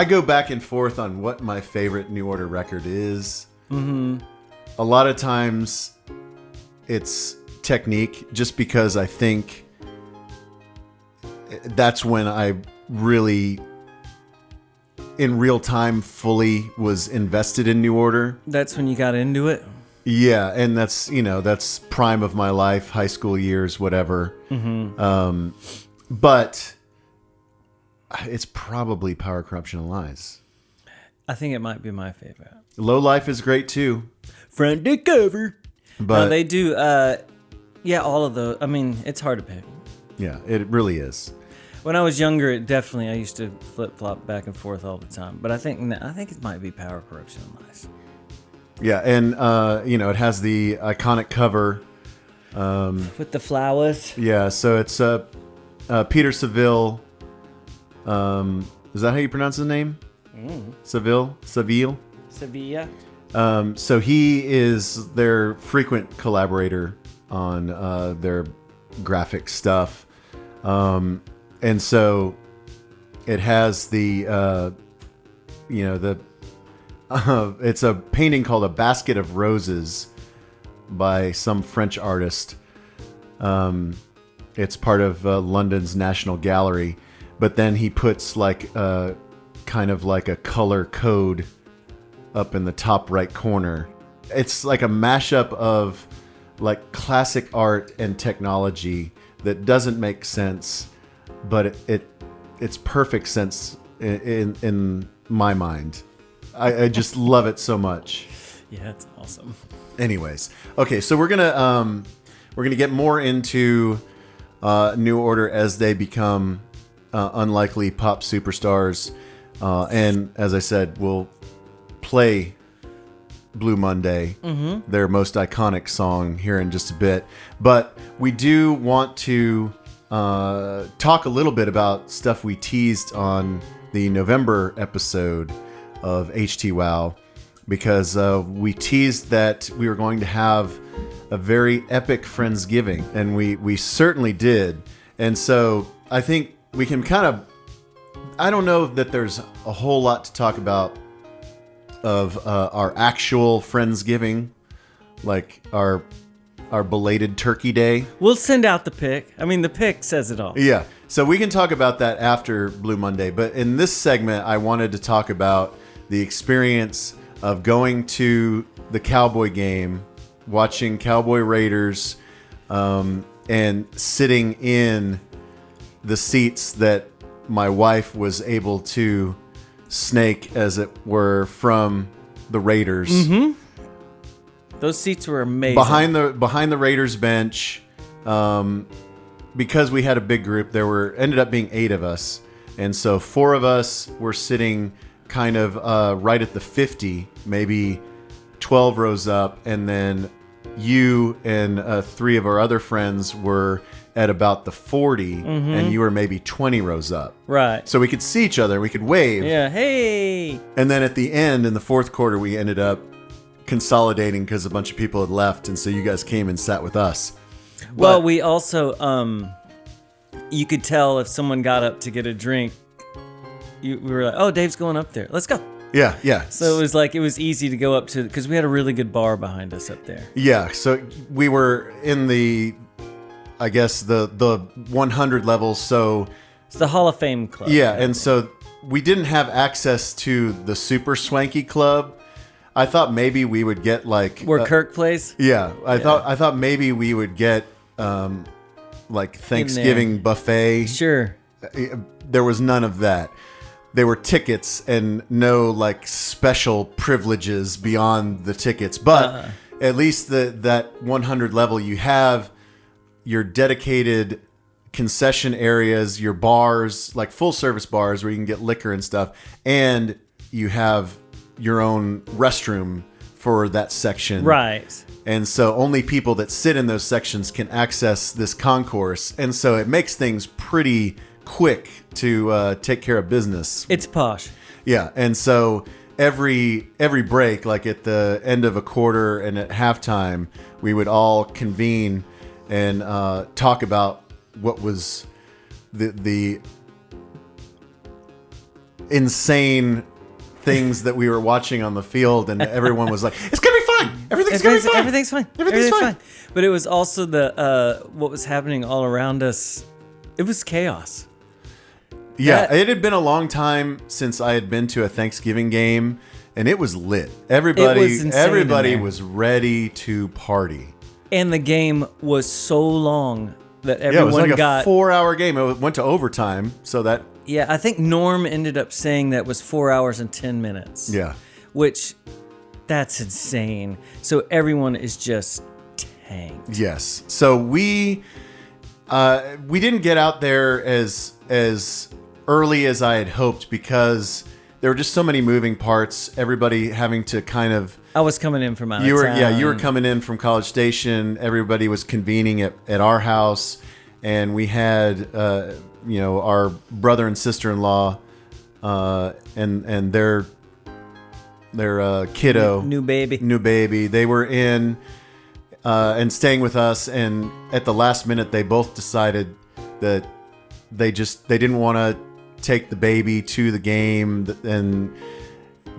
go back and forth on what my favorite New Order record is. Mm-hmm. A lot of times, it's Technique, just because I think that's when I really, in real time, fully was invested in New Order. that's when you got into it. Yeah, and that's prime of my life, high school years, whatever. Mm-hmm. But it's probably Power, Corruption, and Lies. I think it might be my favorite. Low Life is great too, Front to cover. but No, they do. Yeah, all of those. I mean, it's hard to pick. yeah, it really is. When I was younger, I used to flip flop back and forth all the time. But I think it might be Power, Corruption, and Lies. Yeah, and it has the iconic cover. With the flowers. Yeah, so it's Peter Seville. Is that how you pronounce his name? Seville. Sevilla. So he is their frequent collaborator on their graphic stuff. And so it has it's a painting called A Basket of Roses by some French artist. It's part of London's National Gallery, but then he puts like kind of like a color code up in the top right corner. It's like a mashup of like classic art and technology that doesn't make sense, but it's perfect sense in my mind. I just love it so much. Yeah, it's awesome. Anyways, okay, so we're gonna get more into New Order as they become unlikely pop superstars, and as I said, we'll play Blue Monday, their most iconic song, here in just a bit. But we do want to talk a little bit about stuff we teased on the November episode of HTWOW, because we teased that we were going to have a very epic Friendsgiving, and we certainly did. And so I think we can kind of, I don't know that there's a whole lot to talk about of our actual Friendsgiving, like our belated Turkey Day. We'll send out the pic. I mean, the pic says it all. Yeah, so we can talk about that after Blue Monday. But in this segment, I wanted to talk about the experience of going to the Cowboy game, watching Cowboy Raiders, and sitting in the seats that my wife was able to snake, as it were, from the Raiders. Mm-hmm. Those seats were amazing. Behind the Raiders bench, because we had a big group, ended up being 8 of us, and so 4 of us were sitting kind of right at the 50, maybe 12 rows up, and then you and 3 of our other friends were at about the 40, and you were maybe 20 rows up. Right. So we could see each other, we could wave. Yeah, hey! And then at the end, in the fourth quarter, we ended up consolidating because a bunch of people had left, and so you guys came and sat with us. Well, we also, you could tell if someone got up to get a drink, we were like, oh, Dave's going up there. Let's go. Yeah, yeah. So it was easy to go up to, because we had a really good bar behind us up there. Yeah, so we were in the 100 level, so... It's the Hall of Fame club. Yeah, and so we didn't have access to the super swanky club. I thought maybe we would get like... Where Kirk plays? Yeah, I thought maybe we would get like Thanksgiving buffet. Sure. There was none of that. There were tickets and no like special privileges beyond the tickets. But at least that 100 level, you have your dedicated concession areas, your bars, like full service bars where you can get liquor and stuff, and you have your own restroom for that section. Right. And so only people that sit in those sections can access this concourse. And so it makes things pretty quick to take care of business. It's posh. Yeah. And so every break, like at the end of a quarter and at halftime, we would all convene and talk about what was the insane things that we were watching on the field, and everyone was like, "It's gonna be fine. Everything's gonna be fine. Everything's fine. Everything's fine." But it was also what was happening all around us. It was chaos. Yeah, it had been a long time since I had been to a Thanksgiving game, and it was lit. Everybody was ready to party. And the game was so long that everyone it was like got a 4-hour game. It went to overtime, so that... Yeah, I think Norm ended up saying that was 4 hours and 10 minutes. Yeah. Which, that's insane. So everyone is just tanked. Yes. So we didn't get out there as early as I had hoped, because there were just so many moving parts. Everybody having to kind of... I was coming in from out of town. Yeah, you were coming in from College Station. Everybody was convening at our house, and we had our brother and sister-in-law and their kiddo, new baby. They were in and staying with us, and at the last minute, they both decided that they didn't want to take the baby to the game, and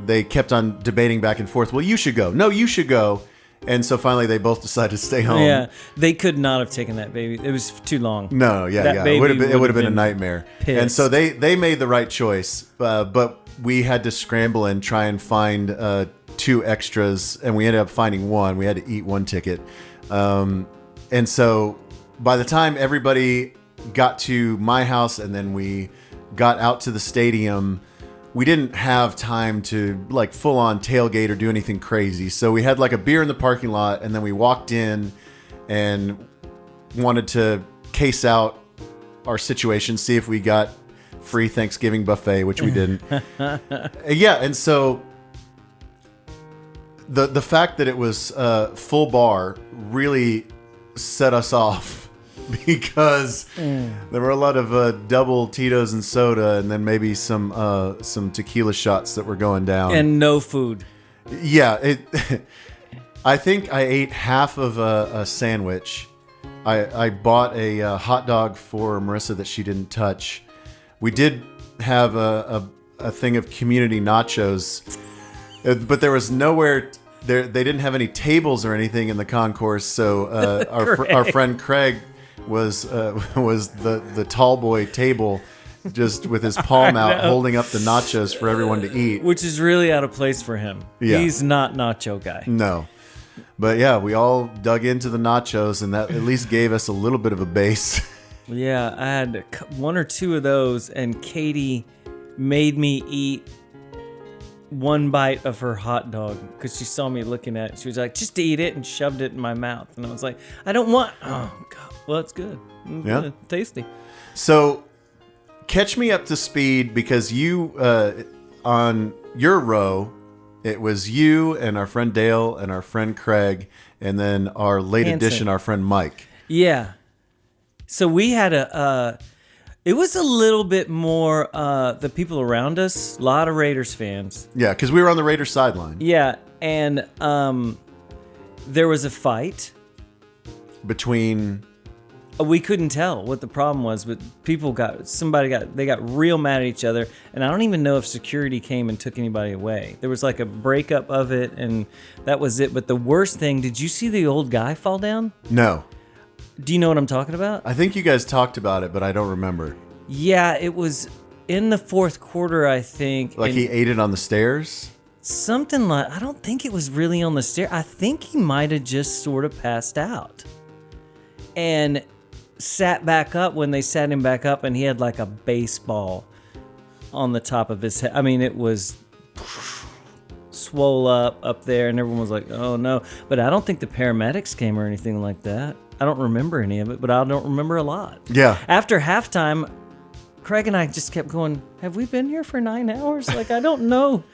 they kept on debating back and forth. Well, you should go. No, you should go. And so finally, they both decided to stay home. Yeah, they could not have taken that baby. It was too long. No, yeah. It would have been a nightmare. Pissed. And so they made the right choice. But we had to scramble and try and find 2 extras, and we ended up finding 1. We had to eat 1 ticket. And so by the time everybody got to my house and then we got out to the stadium, we didn't have time to like full on tailgate or do anything crazy. So we had like a beer in the parking lot, and then we walked in and wanted to case out our situation, see if we got free Thanksgiving buffet, which we didn't. Yeah. And so the fact that it was full bar really set us off because there were a lot of double Tito's and soda, and then maybe some tequila shots that were going down, and no food. Yeah, I think I ate half of a sandwich. I bought a hot dog for Marissa that she didn't touch. We did have a thing of community nachos, but there was nowhere. They didn't have any tables or anything in the concourse, so our friend Craig was the tall boy table, just with his palm out holding up the nachos for everyone to eat. Which is really out of place for him. Yeah. He's not nacho guy. No. But yeah, we all dug into the nachos, and that at least gave us a little bit of a base. Yeah, I had one or two of those, and Katie made me eat one bite of her hot dog because she saw me looking at it. She was like, just eat it, and shoved it in my mouth. And I was like, I don't want... Oh, God. Well, it's good. It's good. Tasty. So, catch me up to speed, because you, on your row, it was you and our friend Dale and our friend Craig, and then our late addition, our friend Mike. Yeah. So we had it was a little bit more the people around us, a lot of Raiders fans. Yeah, because we were on the Raiders sideline. Yeah, and there was a fight. Between... We couldn't tell what the problem was, but they got real mad at each other, and I don't even know if security came and took anybody away. There was like a breakup of it, and that was it. But the worst thing, did you see the old guy fall down? No. Do you know what I'm talking about? I think you guys talked about it, but I don't remember. Yeah, it was in the fourth quarter, I think. Like he ate it on the stairs? Something like, I don't think it was really on the stair. I think he might have just sort of passed out. And sat back up when they sat him back up, and he had like a baseball on the top of his head. I mean, it was swole up there, and everyone was like, oh no. But I don't think the paramedics came or anything like that. I don't remember any of it, but I don't remember a lot. Yeah. After halftime, Craig and I just kept going, have we been here for 9 hours? Like, I don't know.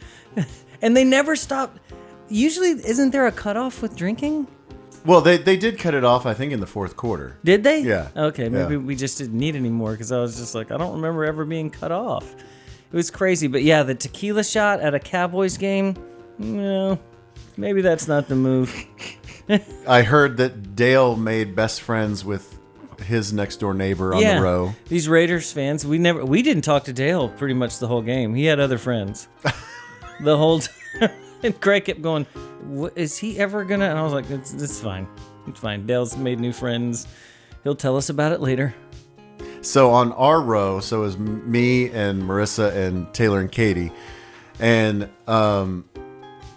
And they never stopped. Usually, isn't there a cutoff with drinking? Well, they did cut it off, I think, in the fourth quarter. Did they? Yeah. Okay, maybe we just didn't need any more, because I was just like, I don't remember ever being cut off. It was crazy. But yeah, the tequila shot at a Cowboys game, no, maybe that's not the move. I heard that Dale made best friends with his next door neighbor on the row. These Raiders fans, we didn't talk to Dale pretty much the whole game. He had other friends the whole time. And Craig kept going, what, is he ever gonna? And I was like, it's fine. It's fine. Dale's made new friends. He'll tell us about it later. So on our row, so it was me and Marissa and Taylor and Katie, and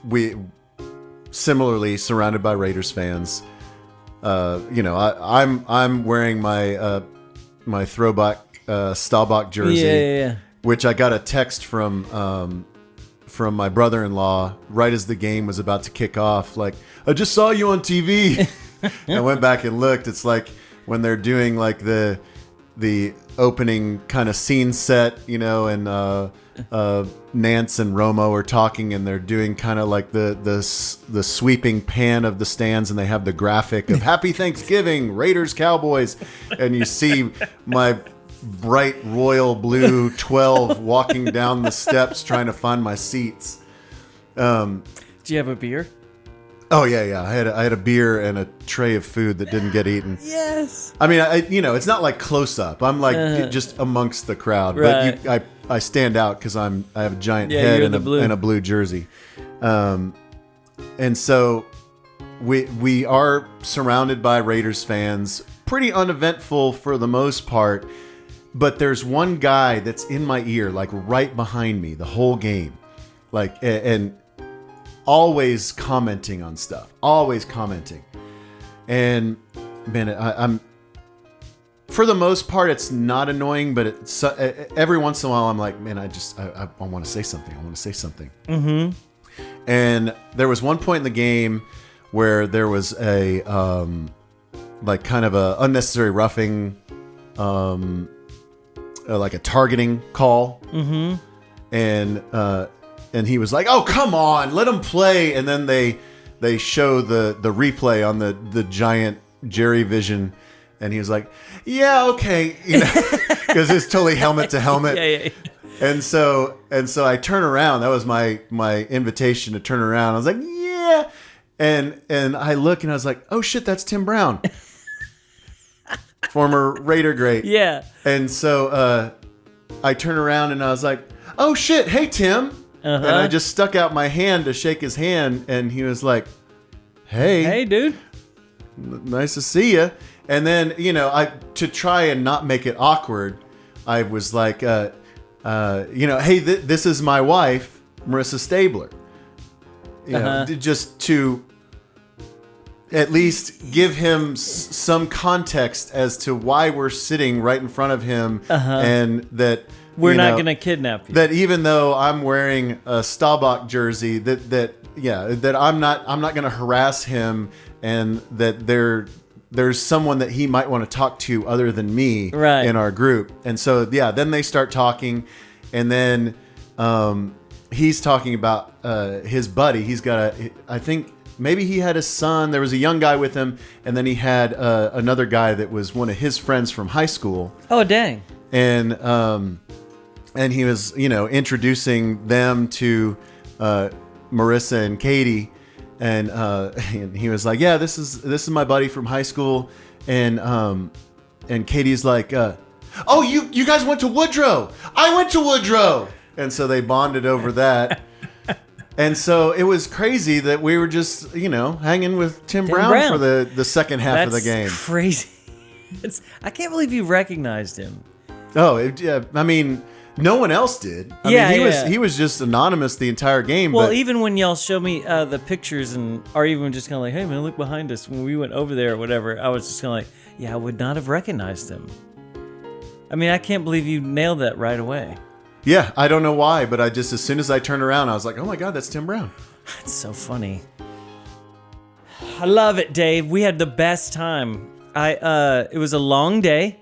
we similarly surrounded by Raiders fans. I'm wearing my my throwback Staubach jersey, which I got a text from my brother-in-law right as the game was about to kick off. Like, I just saw you on TV. I went back and looked. It's like when they're doing like the opening kind of scene set, and Nance and Romo are talking, and they're doing kind of like the sweeping pan of the stands, and they have the graphic of Happy Thanksgiving, Raiders, Cowboys, and you see my bright royal blue 12 walking down the steps trying to find my seats. Do you have a beer? Oh yeah. I had a beer and a tray of food that didn't get eaten. Yes. I mean, it's not like close up. I'm like just amongst the crowd, right. But I stand out because I have a giant head and a blue jersey, and so we are surrounded by Raiders fans. Pretty uneventful for the most part. But there's one guy that's in my ear, like right behind me the whole game, like, and always commenting on stuff, And man, I'm for the most part, it's not annoying, but it's every once in a while I'm like, man, I want to say something. Mm-hmm. And there was one point in the game where there was a like kind of a unnecessary roughing, like a targeting call. Mm-hmm. And he was like, oh, come on, let him play. And then they they show the replay on the giant Jerry Vision, and he was like, "Yeah, okay," because it's totally helmet to helmet. Yeah. And so I turn around. That was my invitation to turn around. I was like, "Yeah," and I look and I was like, "Oh shit, that's Tim Brown." Former Raider great. Yeah. And so I turn around and I was like, "Oh shit, hey Tim." And I just stuck out my hand to shake his hand, and he was like, Hey dude. Nice to see you. And then, to try and not make it awkward, I was like, hey, this is my wife, Marissa Stabler. Just to at least give him some context as to why we're sitting right in front of him, and that we're not going to kidnap you. That even though I'm wearing a Staubach jersey, that I'm not going to harass him, and that there's someone that he might want to talk to other than me in our group. And so then they start talking, and then he's talking about his buddy. He's got I think maybe he had a son. There was a young guy with him, and then he had another guy that was one of his friends from high school. Oh, dang. And he was, introducing them to Marissa and Katie, and he was like, "Yeah, this is my buddy from high school," and Katie's like, "Oh, you guys went to Woodrow? I went to Woodrow," and so they bonded over that. And so it was crazy that we were just, hanging with Tim Brown for the second half of the game. That's crazy. I can't believe you recognized him. Oh, I mean, no one else did. He was just anonymous the entire game. Well, even when y'all showed me the pictures, or even just kind of like, "Hey man, look behind us," when we went over there or whatever, I was just kind of like, "Yeah, I would not have recognized him." I mean, I can't believe you nailed that right away. Yeah, I don't know why, but as soon as I turned around, I was like, "Oh my God, that's Tim Brown." That's so funny. I love it, Dave. We had the best time. It was a long day.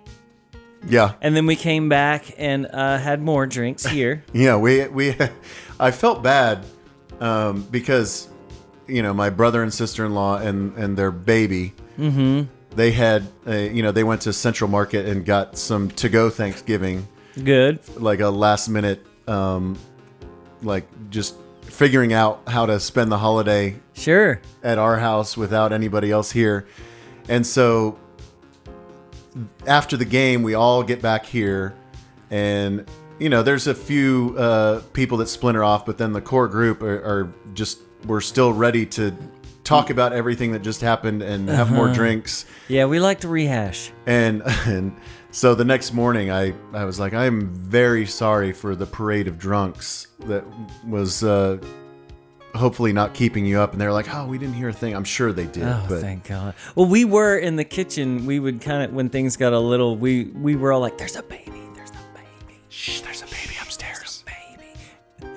Yeah. And then we came back and had more drinks here. Yeah, I felt bad because, my brother and sister-in-law and their baby, they had, they went to Central Market and got some to-go Thanksgiving. Good. Like a last minute, just figuring out how to spend the holiday. Sure. At our house without anybody else here. And so after the game, we all get back here, and there's a few people that splinter off, but then the core group we're still ready to talk about everything that just happened and have more drinks. Yeah, we like to rehash. And so the next morning, I was like, I am very sorry for the parade of drunks that was hopefully not keeping you up. And they're like, "Oh, we didn't hear a thing." I'm sure they did. Oh, thank God. Well, we were in the kitchen. We would kind of, when things got a little, we were all like, "There's a baby. There's a baby. Shh, there's a baby upstairs. There's a baby."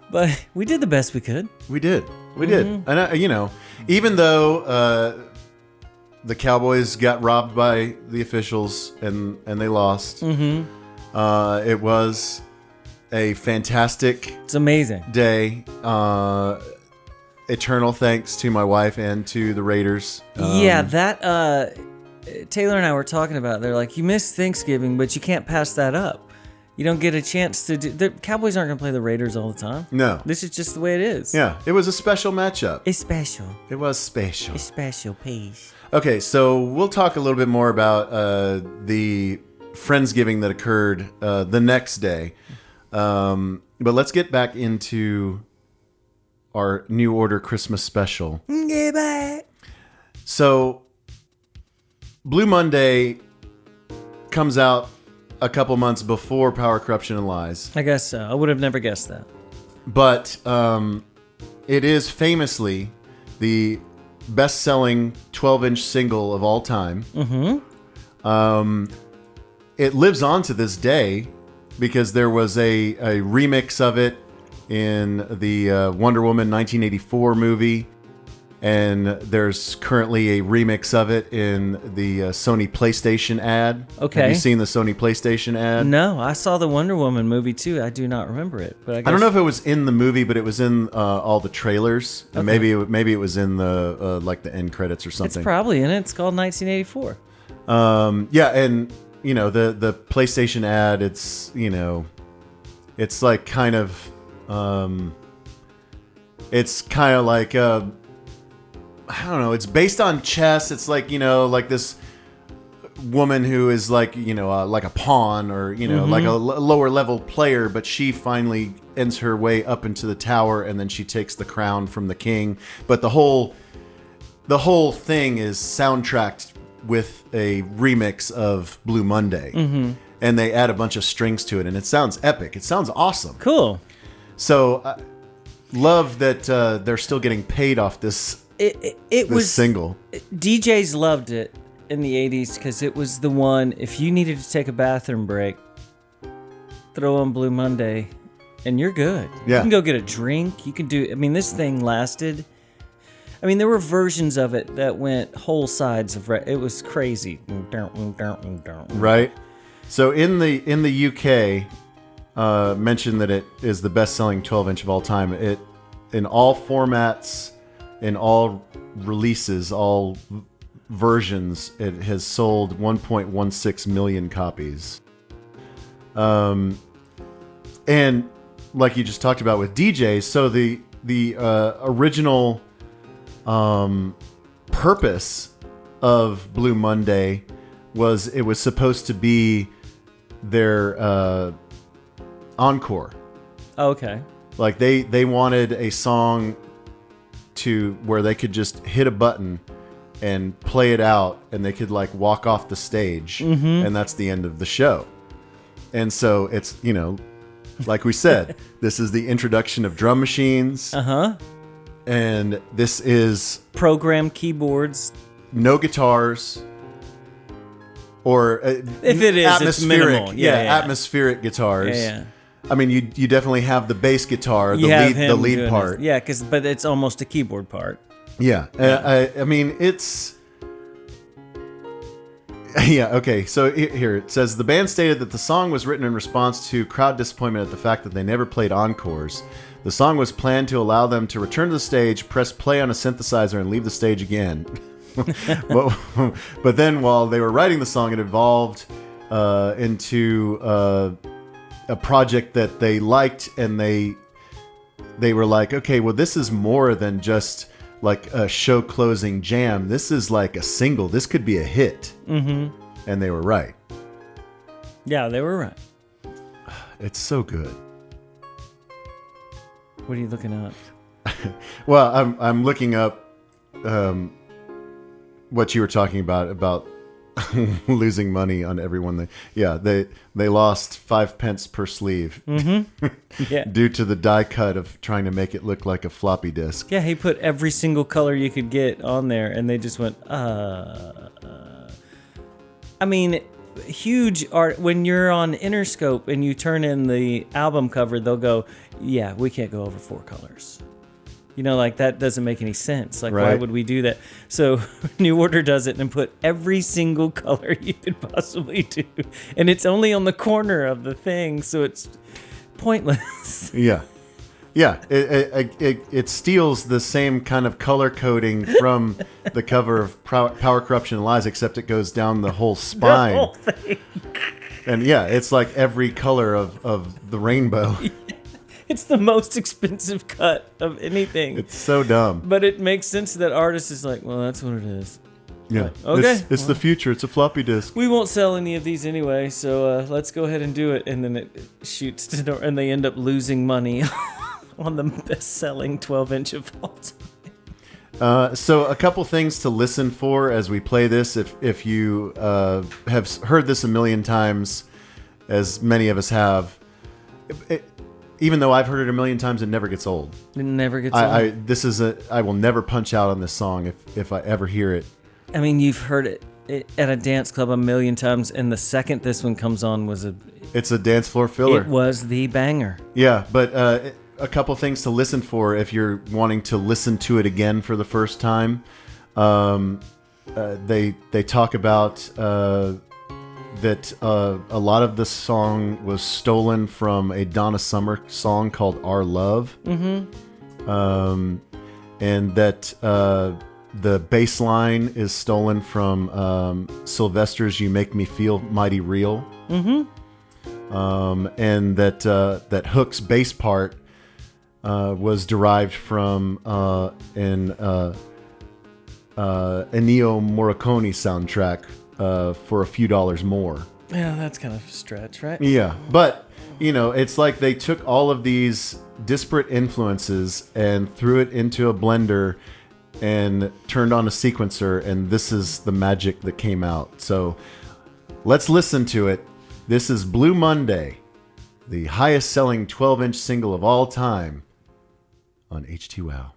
But we did the best we could. We did. And, even though the Cowboys got robbed by the officials and they lost, it was a fantastic, it's amazing day. Eternal thanks to my wife and to the Raiders. That Taylor and I were talking about. They're like, "You missed Thanksgiving, but you can't pass that up. You don't get a chance to do." The Cowboys aren't going to play the Raiders all the time. No, this is just the way it is. Yeah, it was a special matchup. It's special. It was special. It's special, please. Okay, so we'll talk a little bit more about the Friendsgiving that occurred the next day. But let's get back into our New Order Christmas special. Get back. So, Blue Monday comes out a couple months before Power, Corruption, and Lies. I guess so. I would have never guessed that. But it is famously the best-selling 12-inch single of all time. It lives on to this day because there was a remix of it in the Wonder Woman 1984 movie. And there's currently a remix of it in the Sony PlayStation ad. Okay. Have you seen the Sony PlayStation ad? No, I saw the Wonder Woman movie too. I do not remember it, but I guess... I don't know if it was in the movie, but it was in all the trailers. Okay. And maybe it was in the like the end credits or something. It's probably in it. It's called 1984. Yeah, and you know the PlayStation ad. It's it's like kind of like I don't know. It's based on chess. It's like like this woman who is like like a pawn or like a lower level player, but she finally ends her way up into the tower, and then she takes the crown from the king. But the whole thing is soundtracked with a remix of Blue Monday, and they add a bunch of strings to it, and it sounds epic. It sounds awesome. Cool. So, love that they're still getting paid off this. It was single. DJs loved it in the 80s because it was the one, if you needed to take a bathroom break, throw on Blue Monday and you're good. Yeah. You can go get a drink. You can do, this thing lasted. There were versions of it that went whole sides of it was crazy. Right. So in the UK, mentioned that it is the best-selling 12-inch of all time. It in all formats, in all releases, all versions, it has sold 1.16 million copies. And like you just talked about with DJs, so the original purpose of Blue Monday was it was supposed to be their encore. Okay. Like they wanted a song to where they could just hit a button and play it out, and they could like walk off the stage, and that's the end of the show. And so it's like we said, this is the introduction of drum machines. And this is program keyboards, no guitars, or if it is, atmospheric, it's minimal. Yeah. atmospheric guitars. Yeah. You definitely have the bass guitar, the lead part. Yeah, but it's almost a keyboard part. Yeah. It's. Yeah, okay. So here it says the band stated that the song was written in response to crowd disappointment at the fact that they never played encores. The song was planned to allow them to return to the stage, press play on a synthesizer, and leave the stage again. But then while they were writing the song, it evolved into a project that they liked, and they were like, okay, well, this is more than just like a show closing jam. This is like a single. This could be a hit. And they were right. Yeah, they were right. It's so good. What are you looking up? Well, I'm looking up what you were talking about losing money on everyone. They lost 5 pence per sleeve Yeah. due to the die cut of trying to make it look like a floppy disk. Yeah, he put every single color you could get on there, and they just went, huge art. When you're on Interscope and you turn in the album cover, they'll go, yeah, we can't go over 4 colors. That doesn't make any sense. Like, right. Why would we do that? So New Order does it and put every single color you could possibly do. And it's only on the corner of the thing, so it's pointless. Yeah. Yeah, it steals the same kind of color coding from the cover of Power, Corruption, and Lies, except it goes down the whole spine. The whole thing. And yeah, it's like every color of the rainbow. It's the most expensive cut of anything. It's so dumb. But it makes sense that artist is like, well, that's what it is. Yeah. Like, okay. It's the future. It's a floppy disk. We won't sell any of these anyway, so let's go ahead and do it. And then it shoots to door, and they end up losing money on the best-selling 12-inch of all time. So a couple things to listen for as we play this. If you have heard this a million times, as many of us have, even though I've heard it a million times, it never gets old. It never gets old. I will never punch out on this song if I ever hear it. You've heard it at a dance club a million times, and the second this one comes on it's a dance floor filler. It was the banger. Yeah, but a couple things to listen for if you're wanting to listen to it again for the first time. They talk about that a lot of the song was stolen from a Donna Summer song called "Our Love," and that the bass line is stolen from Sylvester's "You Make Me Feel Mighty Real," and that Hook's bass part was derived from Ennio Morricone soundtrack for a few dollars more. Yeah, that's kind of a stretch, right? Yeah, but it's like they took all of these disparate influences and threw it into a blender and turned on a sequencer, and this is the magic that came out. So let's listen to it. This is Blue Monday, the highest selling 12-inch single of all time on HTWOW.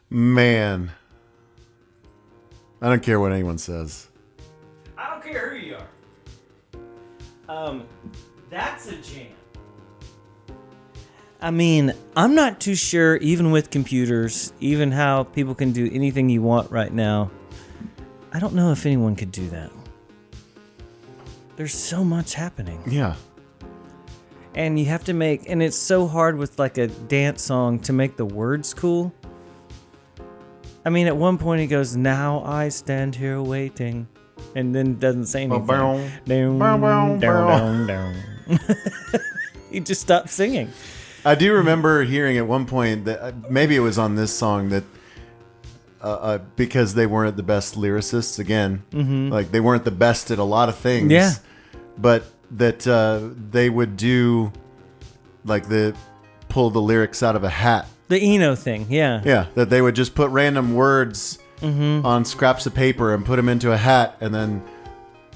Man. I don't care what anyone says. I don't care who you are. That's a jam. I mean, I'm not too sure, even with computers, even how people can do anything you want right now. I don't know if anyone could do that. There's so much happening. Yeah. And you have to make, and it's so hard with like a dance song to make the words cool. I mean, at one point he goes, "Now I stand here waiting," and then doesn't say anything. He just stopped singing. I do remember hearing at one point that maybe it was on this song that because they weren't the best lyricists, again, like they weren't the best at a lot of things. Yeah. But that they would do like pull the lyrics out of a hat. The Eno thing, yeah. Yeah, that they would just put random words on scraps of paper and put them into a hat and then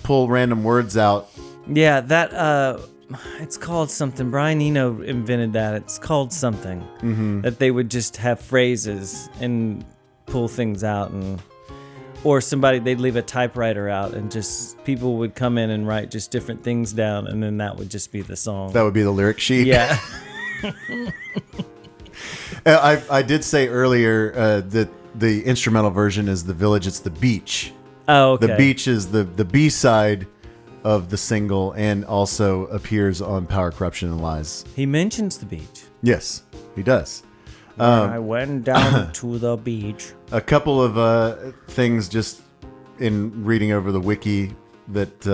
pull random words out. Yeah, that, it's called something. Brian Eno invented that. It's called something. That they would just have phrases and pull things out. Or they'd leave a typewriter out and just people would come in and write just different things down, and then that would just be the song. That would be the lyric sheet. Yeah. I did say earlier that the instrumental version is The Village. It's The Beach. Oh, okay. The Beach is the B-side of the single and also appears on Power, Corruption, and Lies. He mentions the beach. Yes, he does. I went down to the beach. A couple of things just in reading over the wiki that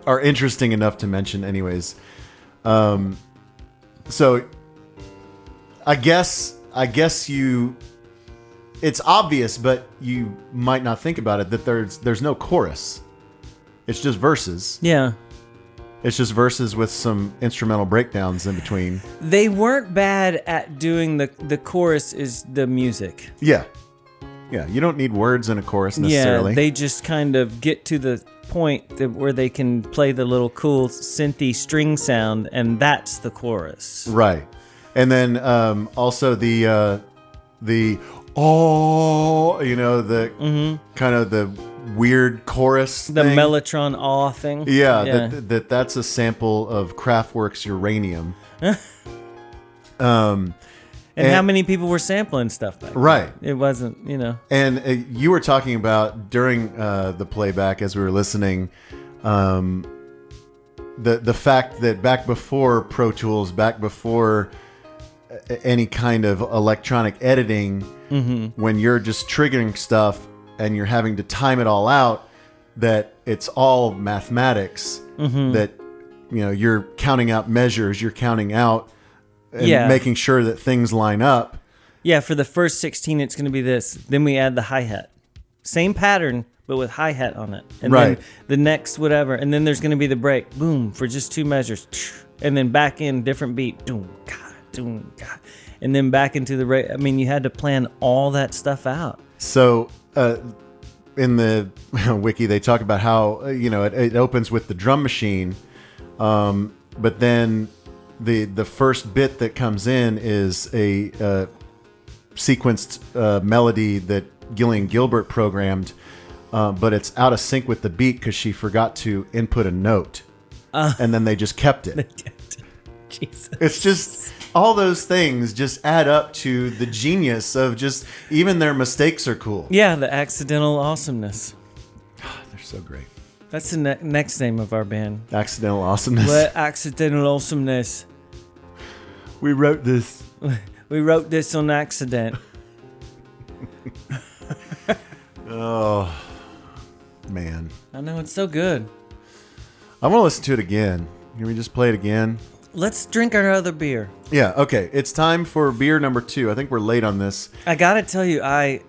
are interesting enough to mention anyways. So I guess it's obvious, but you might not think about it, that there's no chorus. It's just verses. Yeah. It's just verses with some instrumental breakdowns in between. They weren't bad at doing the chorus is the music. Yeah. Yeah, you don't need words in a chorus necessarily. Yeah, they just kind of get to the point where they can play the little cool synthy string sound, and that's the chorus. Right. And then also the kind of the weird chorus The thing. Mellotron awe thing. Yeah. That's a sample of Kraftwerk's Uranium. And how many people were sampling stuff back then? Right. It wasn't, And you were talking about during the playback as we were listening, the fact that back before Pro Tools, back before any kind of electronic editing, when you're just triggering stuff and you're having to time it all out, that it's all mathematics, that you're counting out measures, you're counting out and making sure that things line up. Yeah, for the first 16, it's going to be this. Then we add the hi-hat. Same pattern, but with hi-hat on it. And then the next whatever. And then there's going to be the break. Boom, for just 2 measures. And then back in, different beat. Doom, ka, doom, ka. And then back into the break. I mean, you had to plan all that stuff out. So in the wiki, they talk about how, it opens with the drum machine. But then the first bit that comes in is a sequenced melody that Gillian Gilbert programmed, but it's out of sync with the beat because she forgot to input a note, and then they just kept it. Jesus. It's just all those things just add up to the genius of just even their mistakes are cool. Yeah, the accidental awesomeness. They're so great. That's the next name of our band. Accidental awesomeness. What accidental awesomeness? We wrote this. We wrote this on accident. Oh, man. I know, it's so good. I want to listen to it again. Can we just play it again? Let's drink our other beer. Yeah, okay. It's time for beer number 2. I think we're late on this. I gotta tell you, I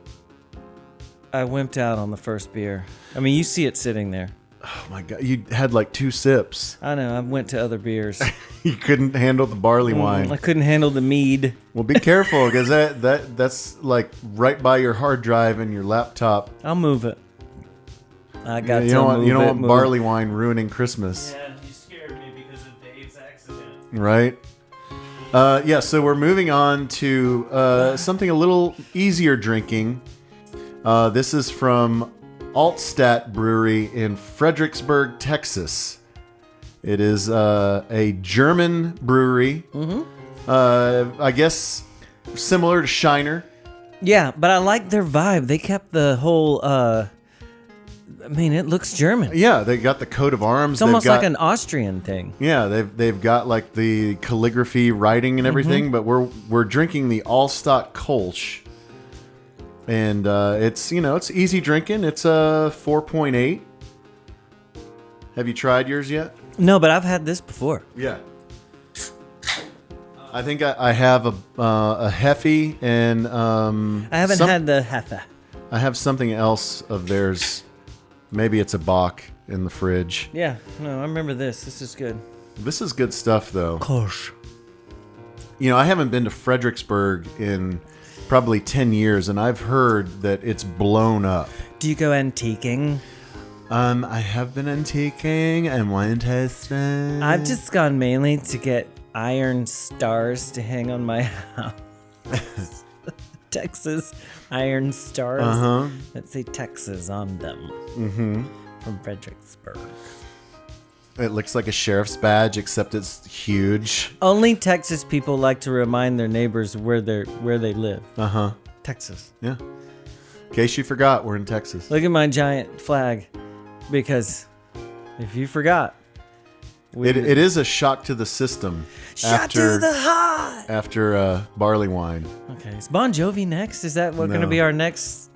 wimped out on the first beer. I mean, you see it sitting there. Oh my God, you had like 2 sips. I know, I went to other beers. You couldn't handle the barley wine. I couldn't handle the mead. Well, be careful because that's like right by your hard drive and your laptop. I'll move it. I got you don't want barley wine ruining Christmas. Yeah, you scared me because of Dave's accident. Right? Yeah, so we're moving on to something a little easier drinking. This is from Altstadt Brewery in Fredericksburg, Texas. It is a German brewery. I guess similar to Shiner. Yeah, but I like their vibe. They kept the whole. It looks German. Yeah, they got the coat of arms. It's almost like an Austrian thing. Yeah, they've got like the calligraphy writing and everything. But we're drinking the Altstadt Kolsh, and it's easy drinking. It's a 4.8. Have you tried yours yet? No, but I've had this before. Yeah. I think I have a Heffy and I haven't had the Heffa. I have something else of theirs. Maybe it's a Bach in the fridge. Yeah, no, I remember this. This is good. This is good stuff, though. Kolsh. I haven't been to Fredericksburg in probably 10 years, and I've heard that it's blown up. Do you go antiquing? I have been antiquing and wine tasting. I've just gone mainly to get iron stars to hang on my house. Texas iron stars that say Texas on them. From Fredericksburg. It looks like a sheriff's badge, except it's huge. Only Texas people like to remind their neighbors where they live. Texas. Yeah. In case you forgot, we're in Texas. Look at my giant flag, because if you forgot, it is a shock to the system. Shot to the heart. After Barleywine. Okay, is Bon Jovi next? Is that what going to be our next?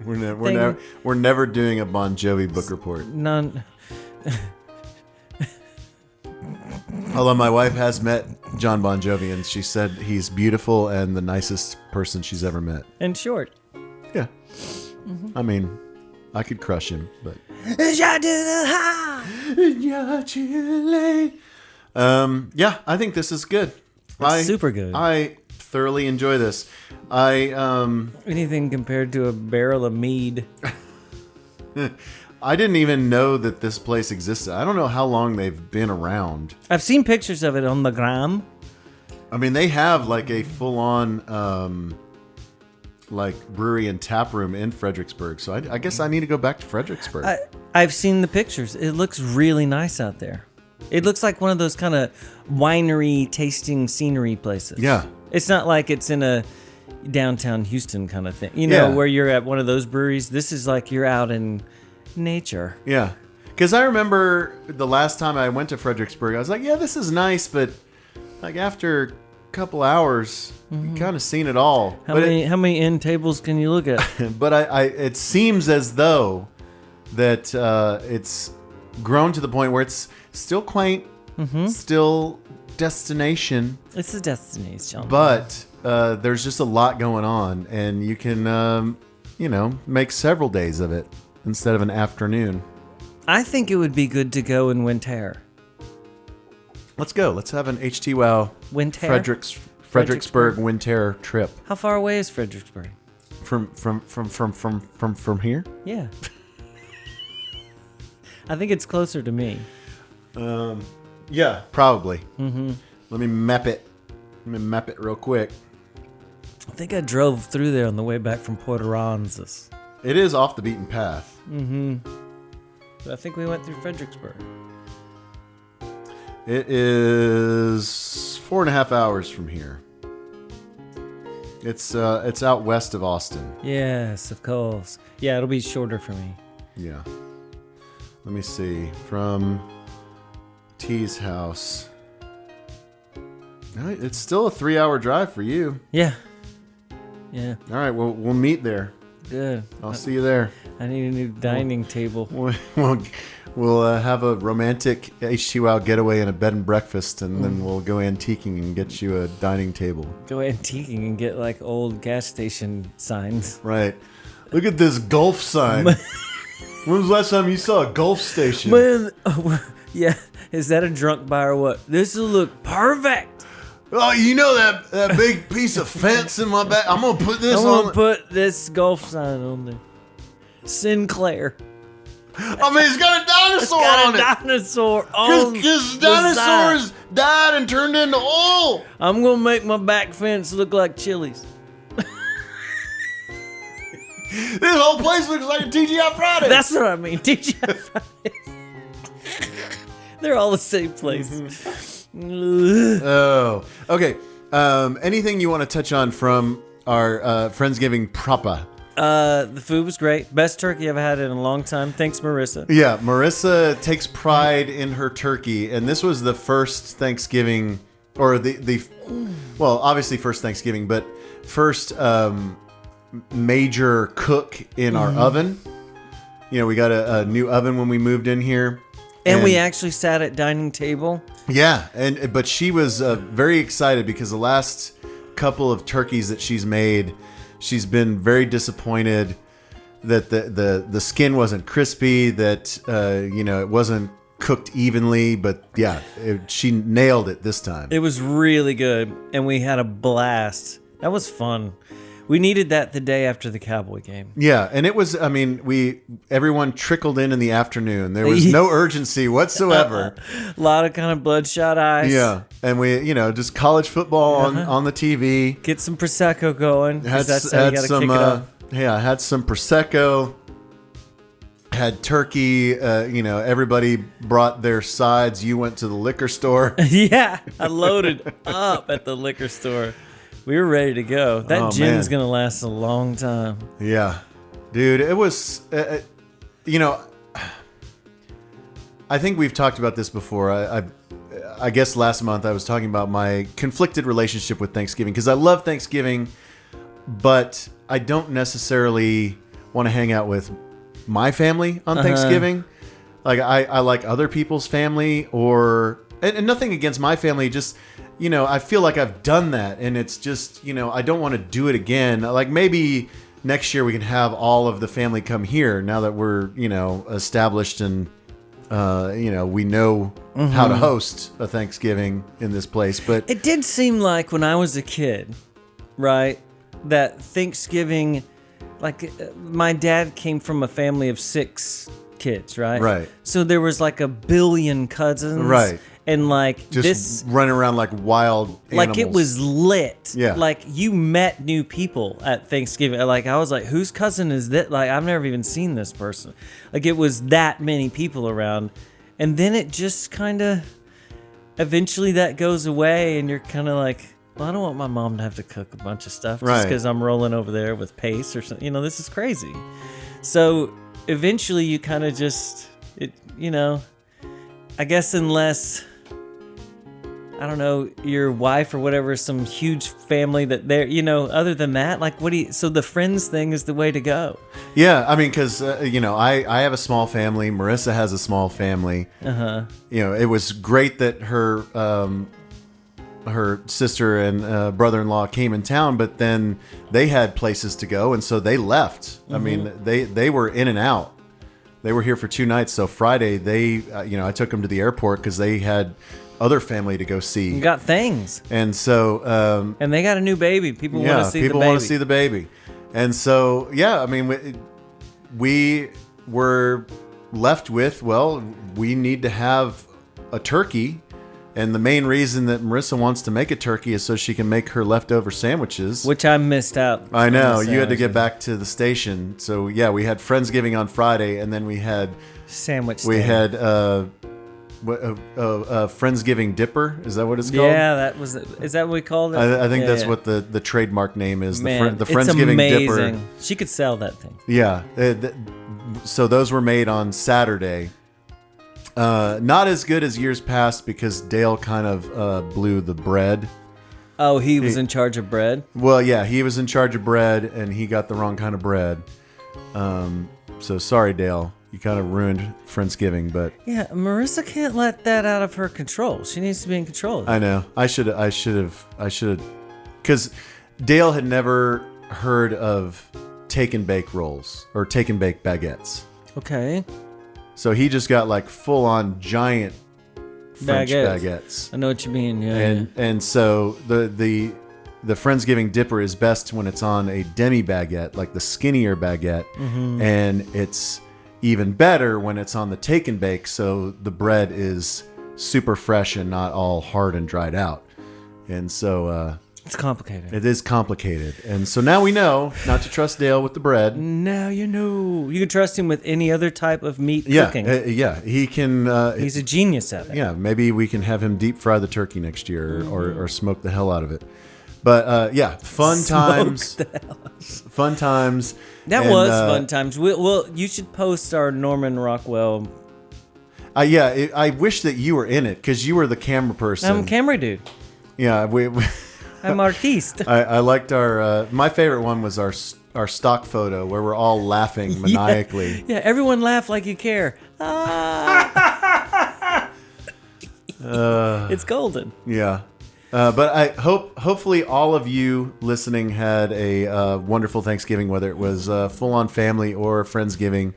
We're never doing a Bon Jovi book report. None. Although my wife has met John Bon Jovi, and she said he's beautiful and the nicest person she's ever met. And short. Yeah. I mean, I could crush him, but. Shot to the heart. Yeah, I think this is good. Super good. I thoroughly enjoy this. Anything compared to a barrel of mead. I didn't even know that this place existed. I don't know how long they've been around. I've seen pictures of it on the gram. I mean, they have like a full-on brewery and tap room in Fredericksburg. So I guess I need to go back to Fredericksburg. I've seen the pictures. It looks really nice out there. It looks like one of those kind of winery tasting scenery places. Yeah. It's not like it's in a downtown Houston kind of thing. Where you're at one of those breweries. This is like you're out in nature. Yeah. Because I remember the last time I went to Fredericksburg, I was like, yeah, this is nice, but like after a couple hours, you kind of seen it all. How many end tables can you look at? But it seems as though that it's grown to the point where it's still quaint, still destination. It's a destination. But there's just a lot going on, and you can, make several days of it instead of an afternoon. I think it would be good to go in winter. Let's go. Let's have an HTWOW Winter? Fredericksburg winter trip. How far away is Fredericksburg? From here? Yeah. I think it's closer to me. Yeah, probably. Let me map it. Real quick. I think I drove through there on the way back from Port Aransas. It is off the beaten path. But I think we went through Fredericksburg. It is 4.5 hours from here. It's out west of Austin. Yes, of course. Yeah, it'll be shorter for me. Yeah. Let me see. From T's house. It's still a 3-hour drive for you. Yeah. Yeah. All right, we'll meet there. Good. I'll see you there. I need a new dining table. We'll have a romantic HTWOW getaway and a bed and breakfast, and then we'll go antiquing and get you a dining table. Go antiquing and get like old gas station signs. Right. Look at this Gulf sign. When was the last time you saw a Gulf station? Man, yeah. Is that a drunk bar or what? This will look perfect. Oh, you know that big piece of fence in my back? I'm going to put this I'm on. going to put this Gulf sign on there. Sinclair. I mean, it's got a dinosaur on it. Dinosaur on Because the side. dinosaurs died and turned into oil. I'm gonna make my back fence look like Chili's. This whole place looks like a TGI Friday. That's what I mean. TGI Fridays. They're all the same place. Oh, okay. Anything you want to touch on from our Friendsgiving proper? The food was great. Best turkey I've had in a long time. Thanks, Marissa. Yeah, Marissa takes pride in her turkey, and this was the first Thanksgiving, or well, obviously first Thanksgiving, but first major cook in our oven. You know, we got a new oven when we moved in here. And we actually sat at dining table. Yeah, but she was very excited because the last couple of turkeys that she's made, she's been very disappointed that the skin wasn't crispy, that it wasn't cooked evenly. But yeah, she nailed it this time. It was really good, and we had a blast. That was fun. We needed that the day after the Cowboy game. Yeah, and it was, I mean, everyone trickled in the afternoon. There was no urgency whatsoever. A lot of kind of bloodshot eyes. Yeah, and we, just college football on the TV. Get some Prosecco going. Had That's how you got to kick it up. Yeah, I had some Prosecco. Had turkey. Everybody brought their sides. You went to the liquor store. Yeah, I loaded up at the liquor store. We were ready to go. That gin's going to last a long time. Yeah. Dude, it was, I think we've talked about this before. I guess last month I was talking about my conflicted relationship with Thanksgiving, because I love Thanksgiving, but I don't necessarily want to hang out with my family on Thanksgiving. Like, I like other people's family, and nothing against my family, just... I feel like I've done that, and it's just, I don't want to do it again. Like, maybe next year we can have all of the family come here now that we're, established and, we know how to host a Thanksgiving in this place. But it did seem like when I was a kid, right, that Thanksgiving, like, my dad came from a family of 6 kids, right? Right. So there was like a billion cousins. Right. And like just running around like wild animals. Like it was lit. Yeah. Like you met new people at Thanksgiving. Like I was like, whose cousin is that? Like I've never even seen this person. Like it was that many people around. And then it just kind of, eventually that goes away and you're kind of like, well, I don't want my mom to have to cook a bunch of stuff just because I'm rolling over there with Pace or something. This is crazy. So eventually you kind of just, I guess unless... I don't know, your wife or whatever, some huge family that they're, other than that, like, so the friends thing is the way to go. Yeah, I mean, because, I have a small family. Marissa has a small family. It was great that her sister and brother-in-law came in town, but then they had places to go, and so they left. I mean, they were in and out. They were here for 2 nights, so Friday, I took them to the airport because they had... other family to go see. You got things. And so... and they got a new baby. People want to see the baby. People want to see the baby. And so, I mean, we were left with, we need to have a turkey. And the main reason that Marissa wants to make a turkey is so she can make her leftover sandwiches. Which I missed out. I know. You had to get back to the station. So, we had Friendsgiving on Friday, and then we had... Sandwich We stand. had... Friendsgiving Dipper, is that what it's called? Yeah, is that what we called it? I think that's what the trademark name is. Man, the Friendsgiving Dipper. She could sell that thing. Yeah. So those were made on Saturday. Not as good as years past because Dale kind of blew the bread. Oh, he was in charge of bread? Well, yeah, he was in charge of bread and he got the wrong kind of bread. So sorry, Dale. You kind of ruined Friendsgiving, but... Yeah, Marissa can't let that out of her control. She needs to be in control of that. I know. I should have... Because Dale had never heard of take and bake rolls or take and bake baguettes. Okay. So he just got like full-on giant French baguettes. I know what you mean, yeah. And so the Friendsgiving Dipper is best when it's on a demi baguette, like the skinnier baguette, and even better when it's on the take and bake, so the bread is super fresh and not all hard and dried out. And so It's complicated. it is complicated. And so now we know not to trust Dale with the bread. Now you know. You can trust him with any other type of meat Yeah, cooking. he can. He's a genius at it. Yeah, maybe we can have him deep fry the turkey next year, or smoke the hell out of it. But yeah, fun times. Fun times. That was fun times. Well, you should post our Norman Rockwell. Yeah, I wish that you were in it because you were the camera person. I'm a camera dude. Yeah, I'm artiste. I liked our. My favorite one was our stock photo where we're all laughing maniacally. Yeah, everyone laugh like you care. Ah. It's golden. Yeah. But I hopefully all of you listening had a wonderful Thanksgiving, whether it was full on family or Friendsgiving,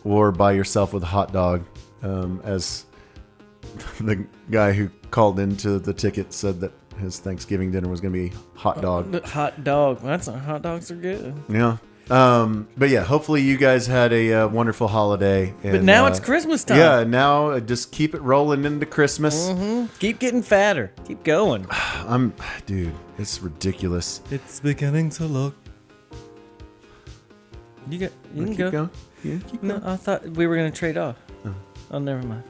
or by yourself with a hot dog, as the guy who called into the ticket said that his Thanksgiving dinner was going to be hot dog. Hot dog. Hot dogs are good. Yeah. But yeah, hopefully you guys had a wonderful holiday. And, But now it's Christmas time. Yeah, now just keep it rolling into Christmas. Keep getting fatter. Keep going. Dude, it's ridiculous. It's beginning to look. You can Keep go. going. Yeah, keep No, I thought we were going to trade off. Oh, never mind.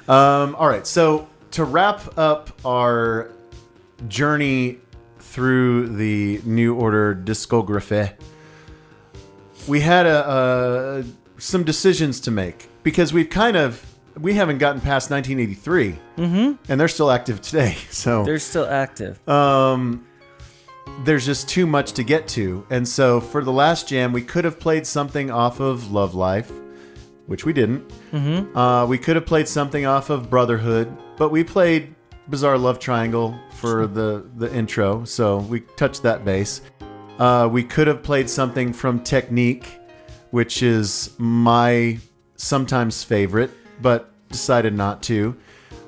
All right, so to wrap up our journey through the New Order discography, we had some decisions to make because we haven't gotten past 1983, and they're still active today. So They're still active. there's just too much to get to, and so for the last jam, we could have played something off of Love Life, which we didn't. We could have played something off of Brotherhood, but we played Bizarre Love Triangle for the intro, so we touched that base. We could have played something from Technique, which is my sometimes favorite, but decided not to.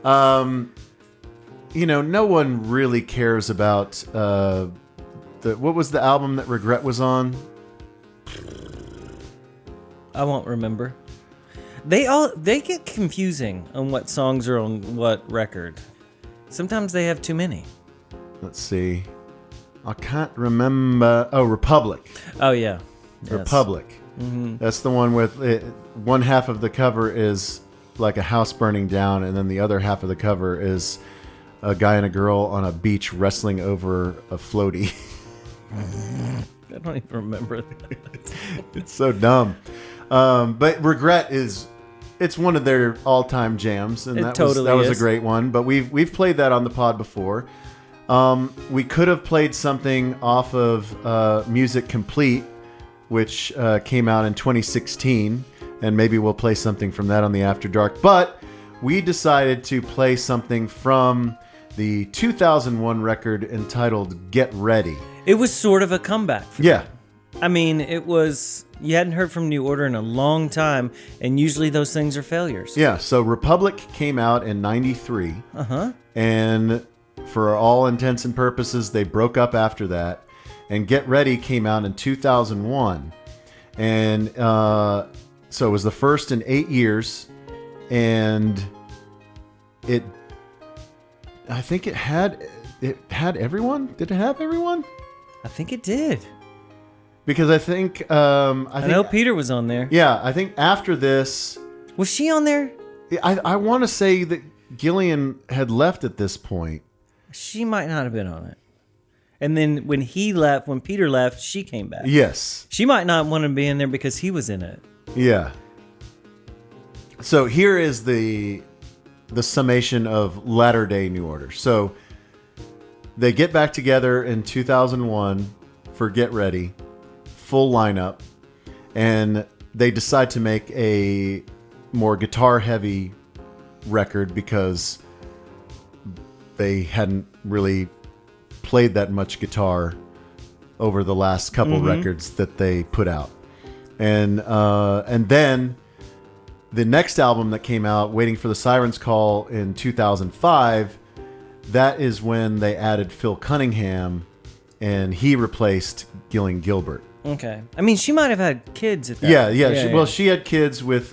No one really cares about what was the album that Regret was on? I won't remember. They get confusing on what songs are on what record. Sometimes they have too many. Let's see. I can't remember. Oh, Republic. Oh yeah. Yes. Republic. That's the one with it. One half of the cover is like a house burning down, and then the other half of the cover is a guy and a girl on a beach wrestling over a floaty. I don't even remember that. It's so dumb. But Regret it's one of their all-time jams, and that was a great one. But we've played that on the pod before. We could have played something off of Music Complete, which came out in 2016, and maybe we'll play something from that on the After Dark. But we decided to play something from the 2001 record entitled Get Ready. It was sort of a comeback. Yeah. I mean, it was. You hadn't heard from New Order in a long time, and usually those things are failures. Yeah, so Republic came out in 93. And for all intents and purposes, they broke up after that. And Get Ready came out in 2001. And so it was the first in 8 years. And I think it had everyone? Did it have everyone? I think it did. Because I think I know Peter was on there. Yeah, I think after this, Was she on there? I want to say that Gillian had left at this point. She might not have been on it. And then when Peter left, she came back. Yes. She might not want to be in there because he was in it. Yeah. So here is the summation of latter-day New Order. So they get back together in 2001 for Get Ready, full lineup, and they decide to make a more guitar-heavy record because they hadn't really played that much guitar over the last couple records that they put out. And then the next album that came out, Waiting for the Siren's Call, in 2005, that is when they added Phil Cunningham, and he replaced Gillian Gilbert. Okay. I mean, she might have had kids at that. Yeah. Well, she had kids with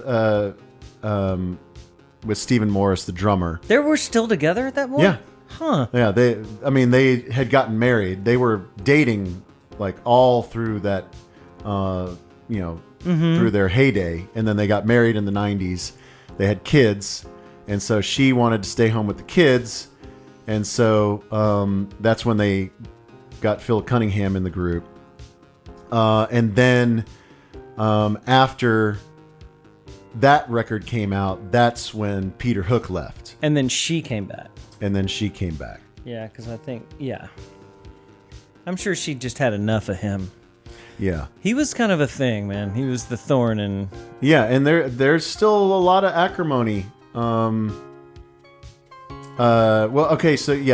Stephen Morris, the drummer. They were still together at that point? Yeah. Huh. Yeah, they had gotten married. They were dating like all through that, through their heyday. And then they got married in the 90s. They had kids. And so she wanted to stay home with the kids. And so that's when they got Phil Cunningham in the group. And then after that record came out, that's when Peter Hook left. And then she came back. Yeah, because I think, I'm sure she just had enough of him. Yeah. He was kind of a thing, man. He was the thorn in... Yeah, and there's still a lot of acrimony.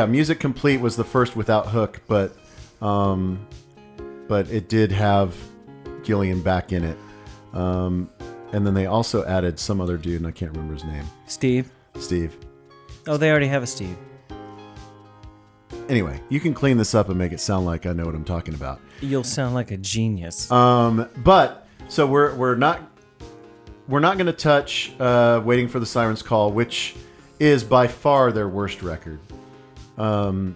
Music Complete was the first without Hook, but it did have Gillian back in it. And then they also added some other dude, and I can't remember his name. Steve. Oh, they already have a Steve. Anyway, you can clean this up and make it sound like I know what I'm talking about. You'll sound like a genius. But so we're not going to touch Waiting for the Siren's Call, which is by far their worst record. And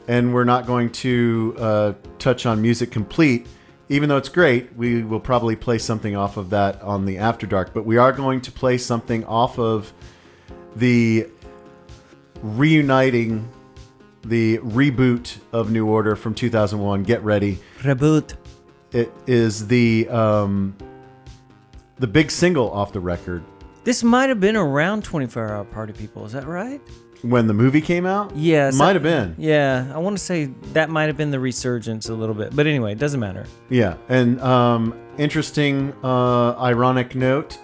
we're not going to touch on Music Complete, even though it's great. We will probably play something off of that on the After Dark, but we are going to play something off of the reuniting, the reboot of New Order from 2001. Get ready. Reboot. It is the big single off the record. This might have been around 24 Hour Party People. Is that right? When the movie came out? Yeah. Might have been. Yeah. I want to say that might have been the resurgence a little bit. But anyway, it doesn't matter. Yeah. And interesting, ironic note.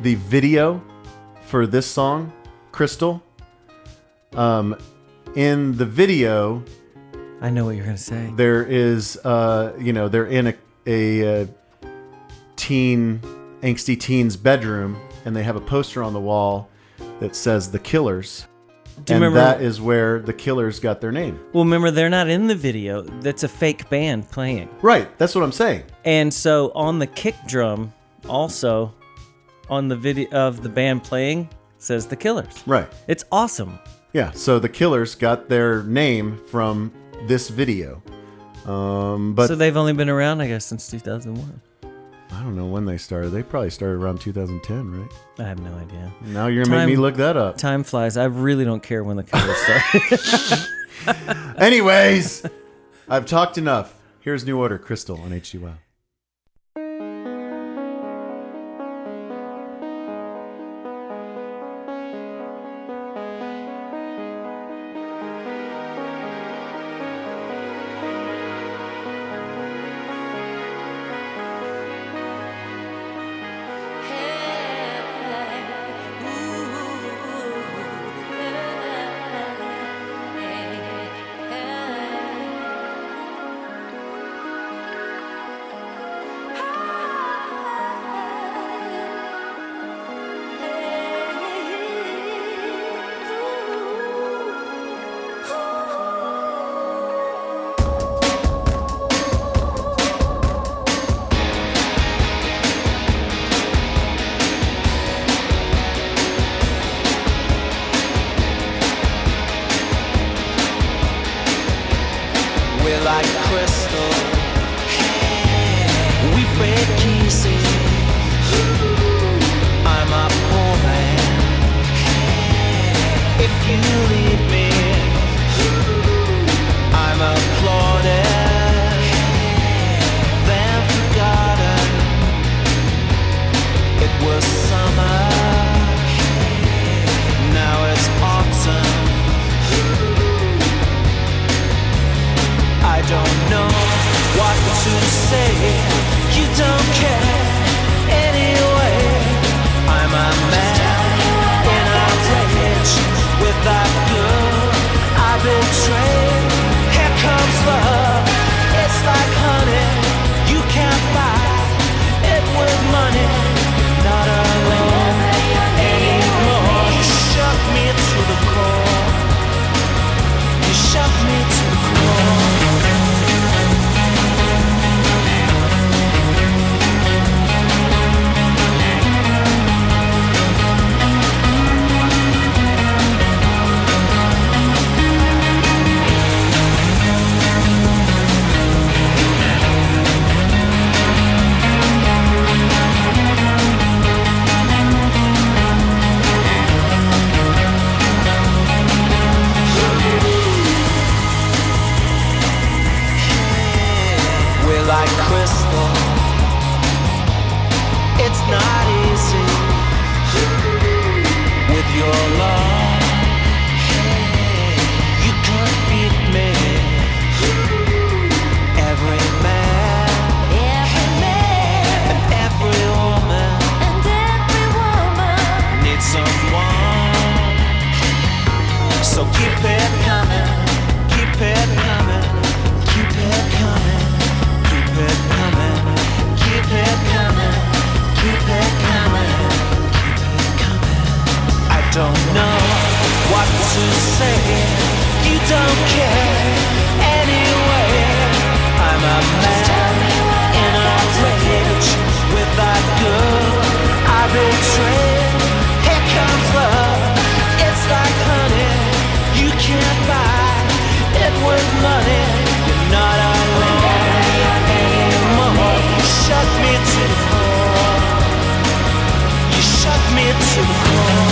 The video for this song, Crystal, in the video, I know what you're going to say. there is, they're in a angsty teen's bedroom, and they have a poster on the wall that says The Killers. Do you And remember? that is where The Killers got their name. Well, remember, they're not in the video. That's a fake band playing. Right. That's what I'm saying. And so on the kick drum, also on the video of the band playing, says The Killers. Right. It's awesome. Yeah. So The Killers got their name from this video. But So they've only been around, I guess, since 2001. I don't know when they started. They probably started around 2010, right? I have no idea. Now you're going to make me look that up. Time flies. I really don't care when the Killers start. Anyways, I've talked enough. Here's New Order, Crystal on HTWOW. Like crystal, we break pieces. I'm a poor man. If you leave me, I'm applauded, then forgotten. It was summer, now it's autumn. I don't know what to say. You don't care. know what to say. You don't care anyway. I'm a man in a rage with that girl I betrayed. Here comes love, it's like honey. You can't buy it with money. You're not alone anymore. You shut me to the core. You shut me to the core.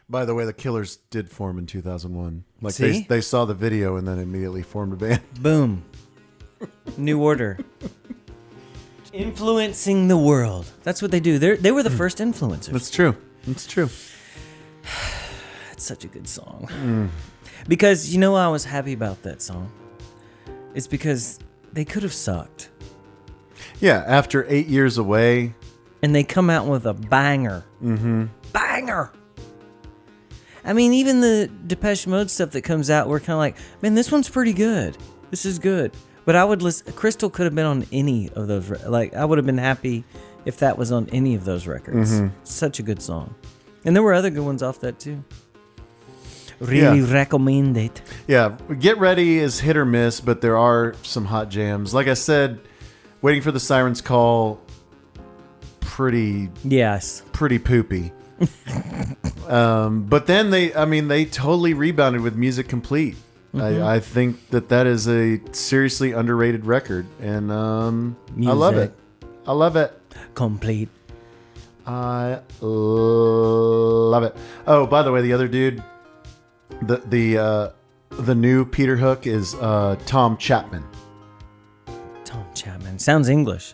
By the way, the Killers did form in 2001. Like See? they saw the video and then immediately formed a band. Boom. New order. Influencing the world. That's what they do. They were the first influencers. That's true. That's true. It's such a good song. Because you know why I was happy about that song? It's because they could have sucked. Yeah, after 8 years away. And they come out with a banger. Mm-hmm. Banger! I mean, even the Depeche Mode stuff that comes out, we're kind of like, man, this one's pretty good. This is good. But I would listen. Crystal could have been on any of those. Like, I would have been happy if that was on any of those records. Mm-hmm. Such a good song. And there were other good ones off that too. Really recommend it. Yeah, Get Ready is hit or miss, but there are some hot jams. Like I said, Waiting for the Siren's Call, pretty poopy. But then they totally rebounded with Music Complete. Mm-hmm. I think that is a seriously underrated record, and I love it. I love it. Complete. I love it. Oh, by the way, the other dude, the the new Peter Hook is Tom Chapman. Tom Chapman. Sounds English.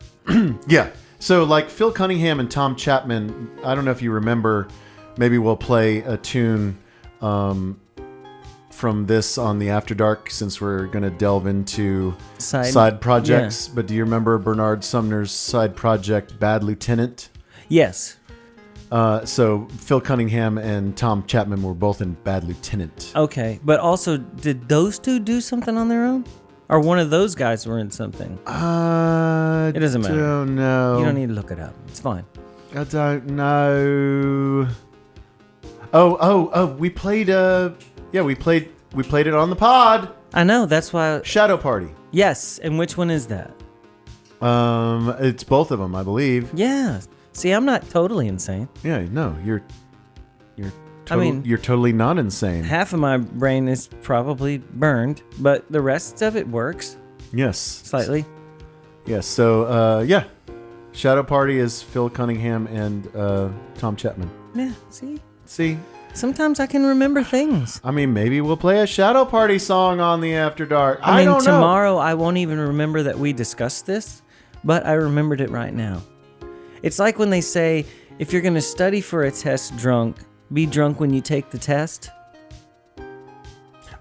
Yeah. So like Phil Cunningham and Tom Chapman, I don't know if you remember, maybe we'll play a tune from this on the After Dark since we're going to delve into side projects. Yeah. But do you remember Bernard Sumner's side project, Bad Lieutenant? Yes. So Phil Cunningham and Tom Chapman were both in Bad Lieutenant. Okay. But also, did those two do something on their own? Or one of those guys were in something? It doesn't matter. I don't know. You don't need to look it up. It's fine. I don't know. Oh, we played we played it on the pod. I know, that's why. Shadow Party. Yes, and which one is that? It's both of them, I believe. Yeah. See, I'm not totally insane. Yeah, no, you're totally not insane. Half of my brain is probably burned, but the rest of it works. Yes. Slightly. Yes. So, Shadow Party is Phil Cunningham and Tom Chapman. Yeah. See? Sometimes I can remember things. I mean, maybe we'll play a Shadow Party song on the After Dark. I mean, tomorrow I won't even remember that we discussed this, but I remembered it right now. It's like when they say, if you're going to study for a test drunk, be drunk when you take the test.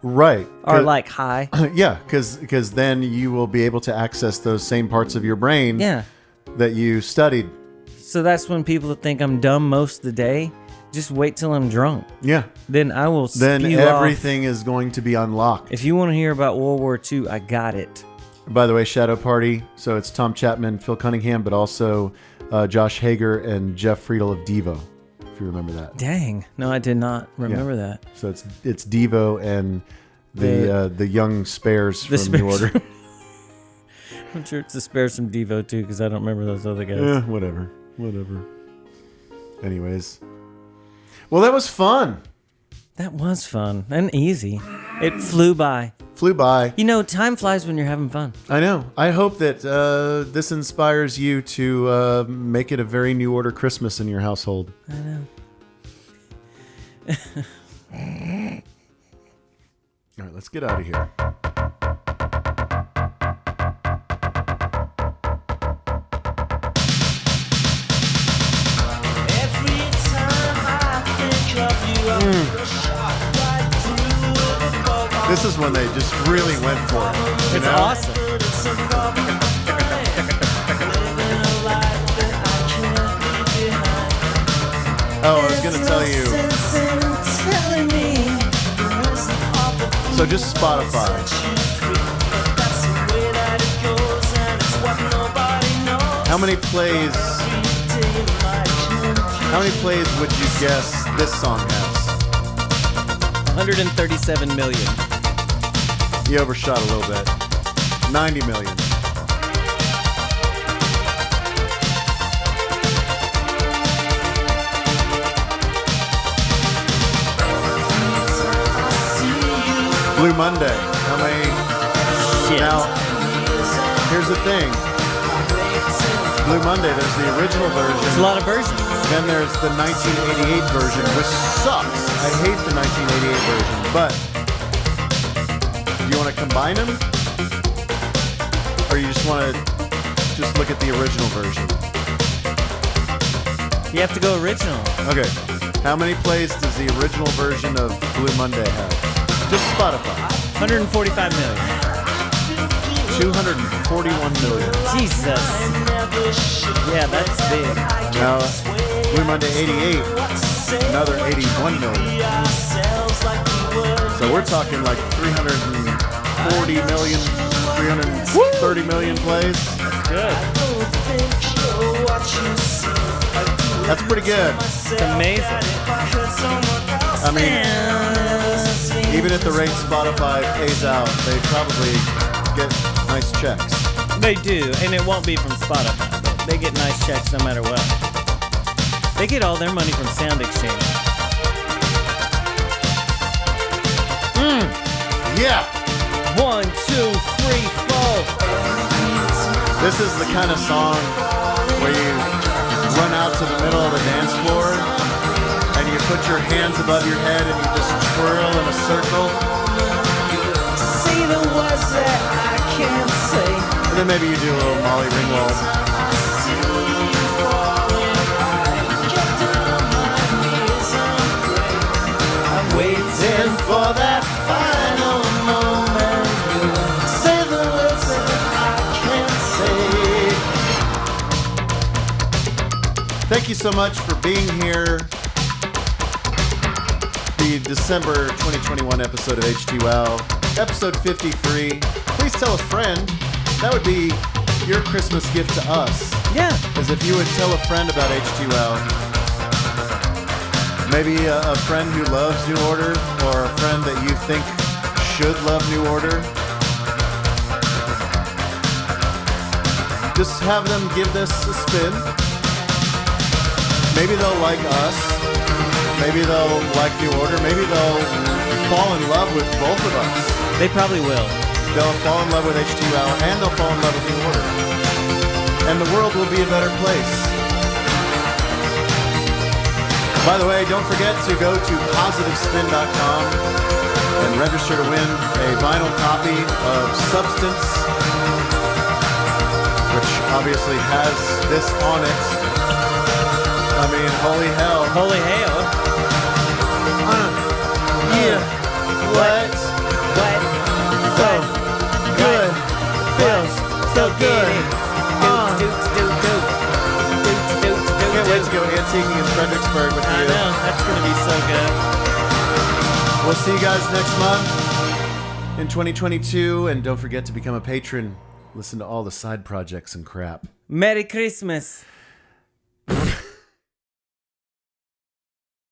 Right. Or like high. Yeah, because then you will be able to access those same parts of your brain that you studied. So that's when people think I'm dumb most of the day. Just wait till I'm drunk. Yeah. Then I will Then everything is going to be unlocked. If you want to hear about World War II, I got it. By the way, Shadow Party. So it's Tom Chapman, Phil Cunningham, but also Josh Hager and Jeff Friedel of Devo, if you remember that. Dang. No, I did not remember that. So it's Devo and the young spares from New Order. I'm sure it's the spares from Devo, too, because I don't remember those other guys. Yeah, whatever. Anyways. Well, that was fun. That was fun and easy. It flew by. You know, time flies when you're having fun. I know. I hope that this inspires you to make it a very New Order Christmas in your household. I know. All right, let's get out of here. This is when they just really went for it. It's awesome. Oh, I was going to tell you. So just Spotify. How many plays would you guess this song has? 137 million. You overshot a little bit. 90 million. Blue Monday. How many? Shit. Now, here's the thing. Blue Monday, there's the original version. There's a lot of versions. Then there's the 1988 version, which sucks. I hate the 1988 version, but do you want to combine them? Or you just want to just look at the original version? You have to go original. Okay. How many plays does the original version of Blue Monday have? Just Spotify. 145 million. 241 million. Jesus. Yeah, that's big. Now, Blue Monday 88, another 81 million. So we're talking like 340 million, 330 million plays. That's good. That's pretty good. It's amazing. I mean, even at the rate Spotify pays out, they probably get nice checks. They do, and it won't be from Spotify. But they get nice checks no matter what. They get all their money from Sound Exchange. Yeah. 1, 2, 3, 4. This is the kind of song where you run out to the middle of the dance floor and you put your hands above your head and you just twirl in a circle. words that I can't say. And then maybe you do a little Molly Ringwald. I see you falling. I get down on my knees and pray. I'm waiting for that final moment. You say the words that I can't say. Thank you so much for being here. The December 2021 episode of HTWOW, episode 53. Please tell a friend. That would be your Christmas gift to us. Yeah. As if you would tell a friend about HTWOW. Maybe a friend who loves New Order, or a friend that you think should love New Order. Just have them give this a spin. Maybe they'll like us. Maybe they'll like New Order. Maybe they'll fall in love with both of us. They probably will. They'll fall in love with HTWOW and they'll fall in love with New Order. And the world will be a better place. By the way, don't forget to go to positivespin.com and register to win a vinyl copy of Substance, which obviously has this on it. I mean, holy hell. Holy hail. Yeah. What? So good. Feels so good. Can't wait to go antiquing in Fredericksburg with I you. know. That's going to be so good. We'll see you guys next month in 2022. And don't forget to become a patron. Listen to all the side projects and crap. Merry Christmas.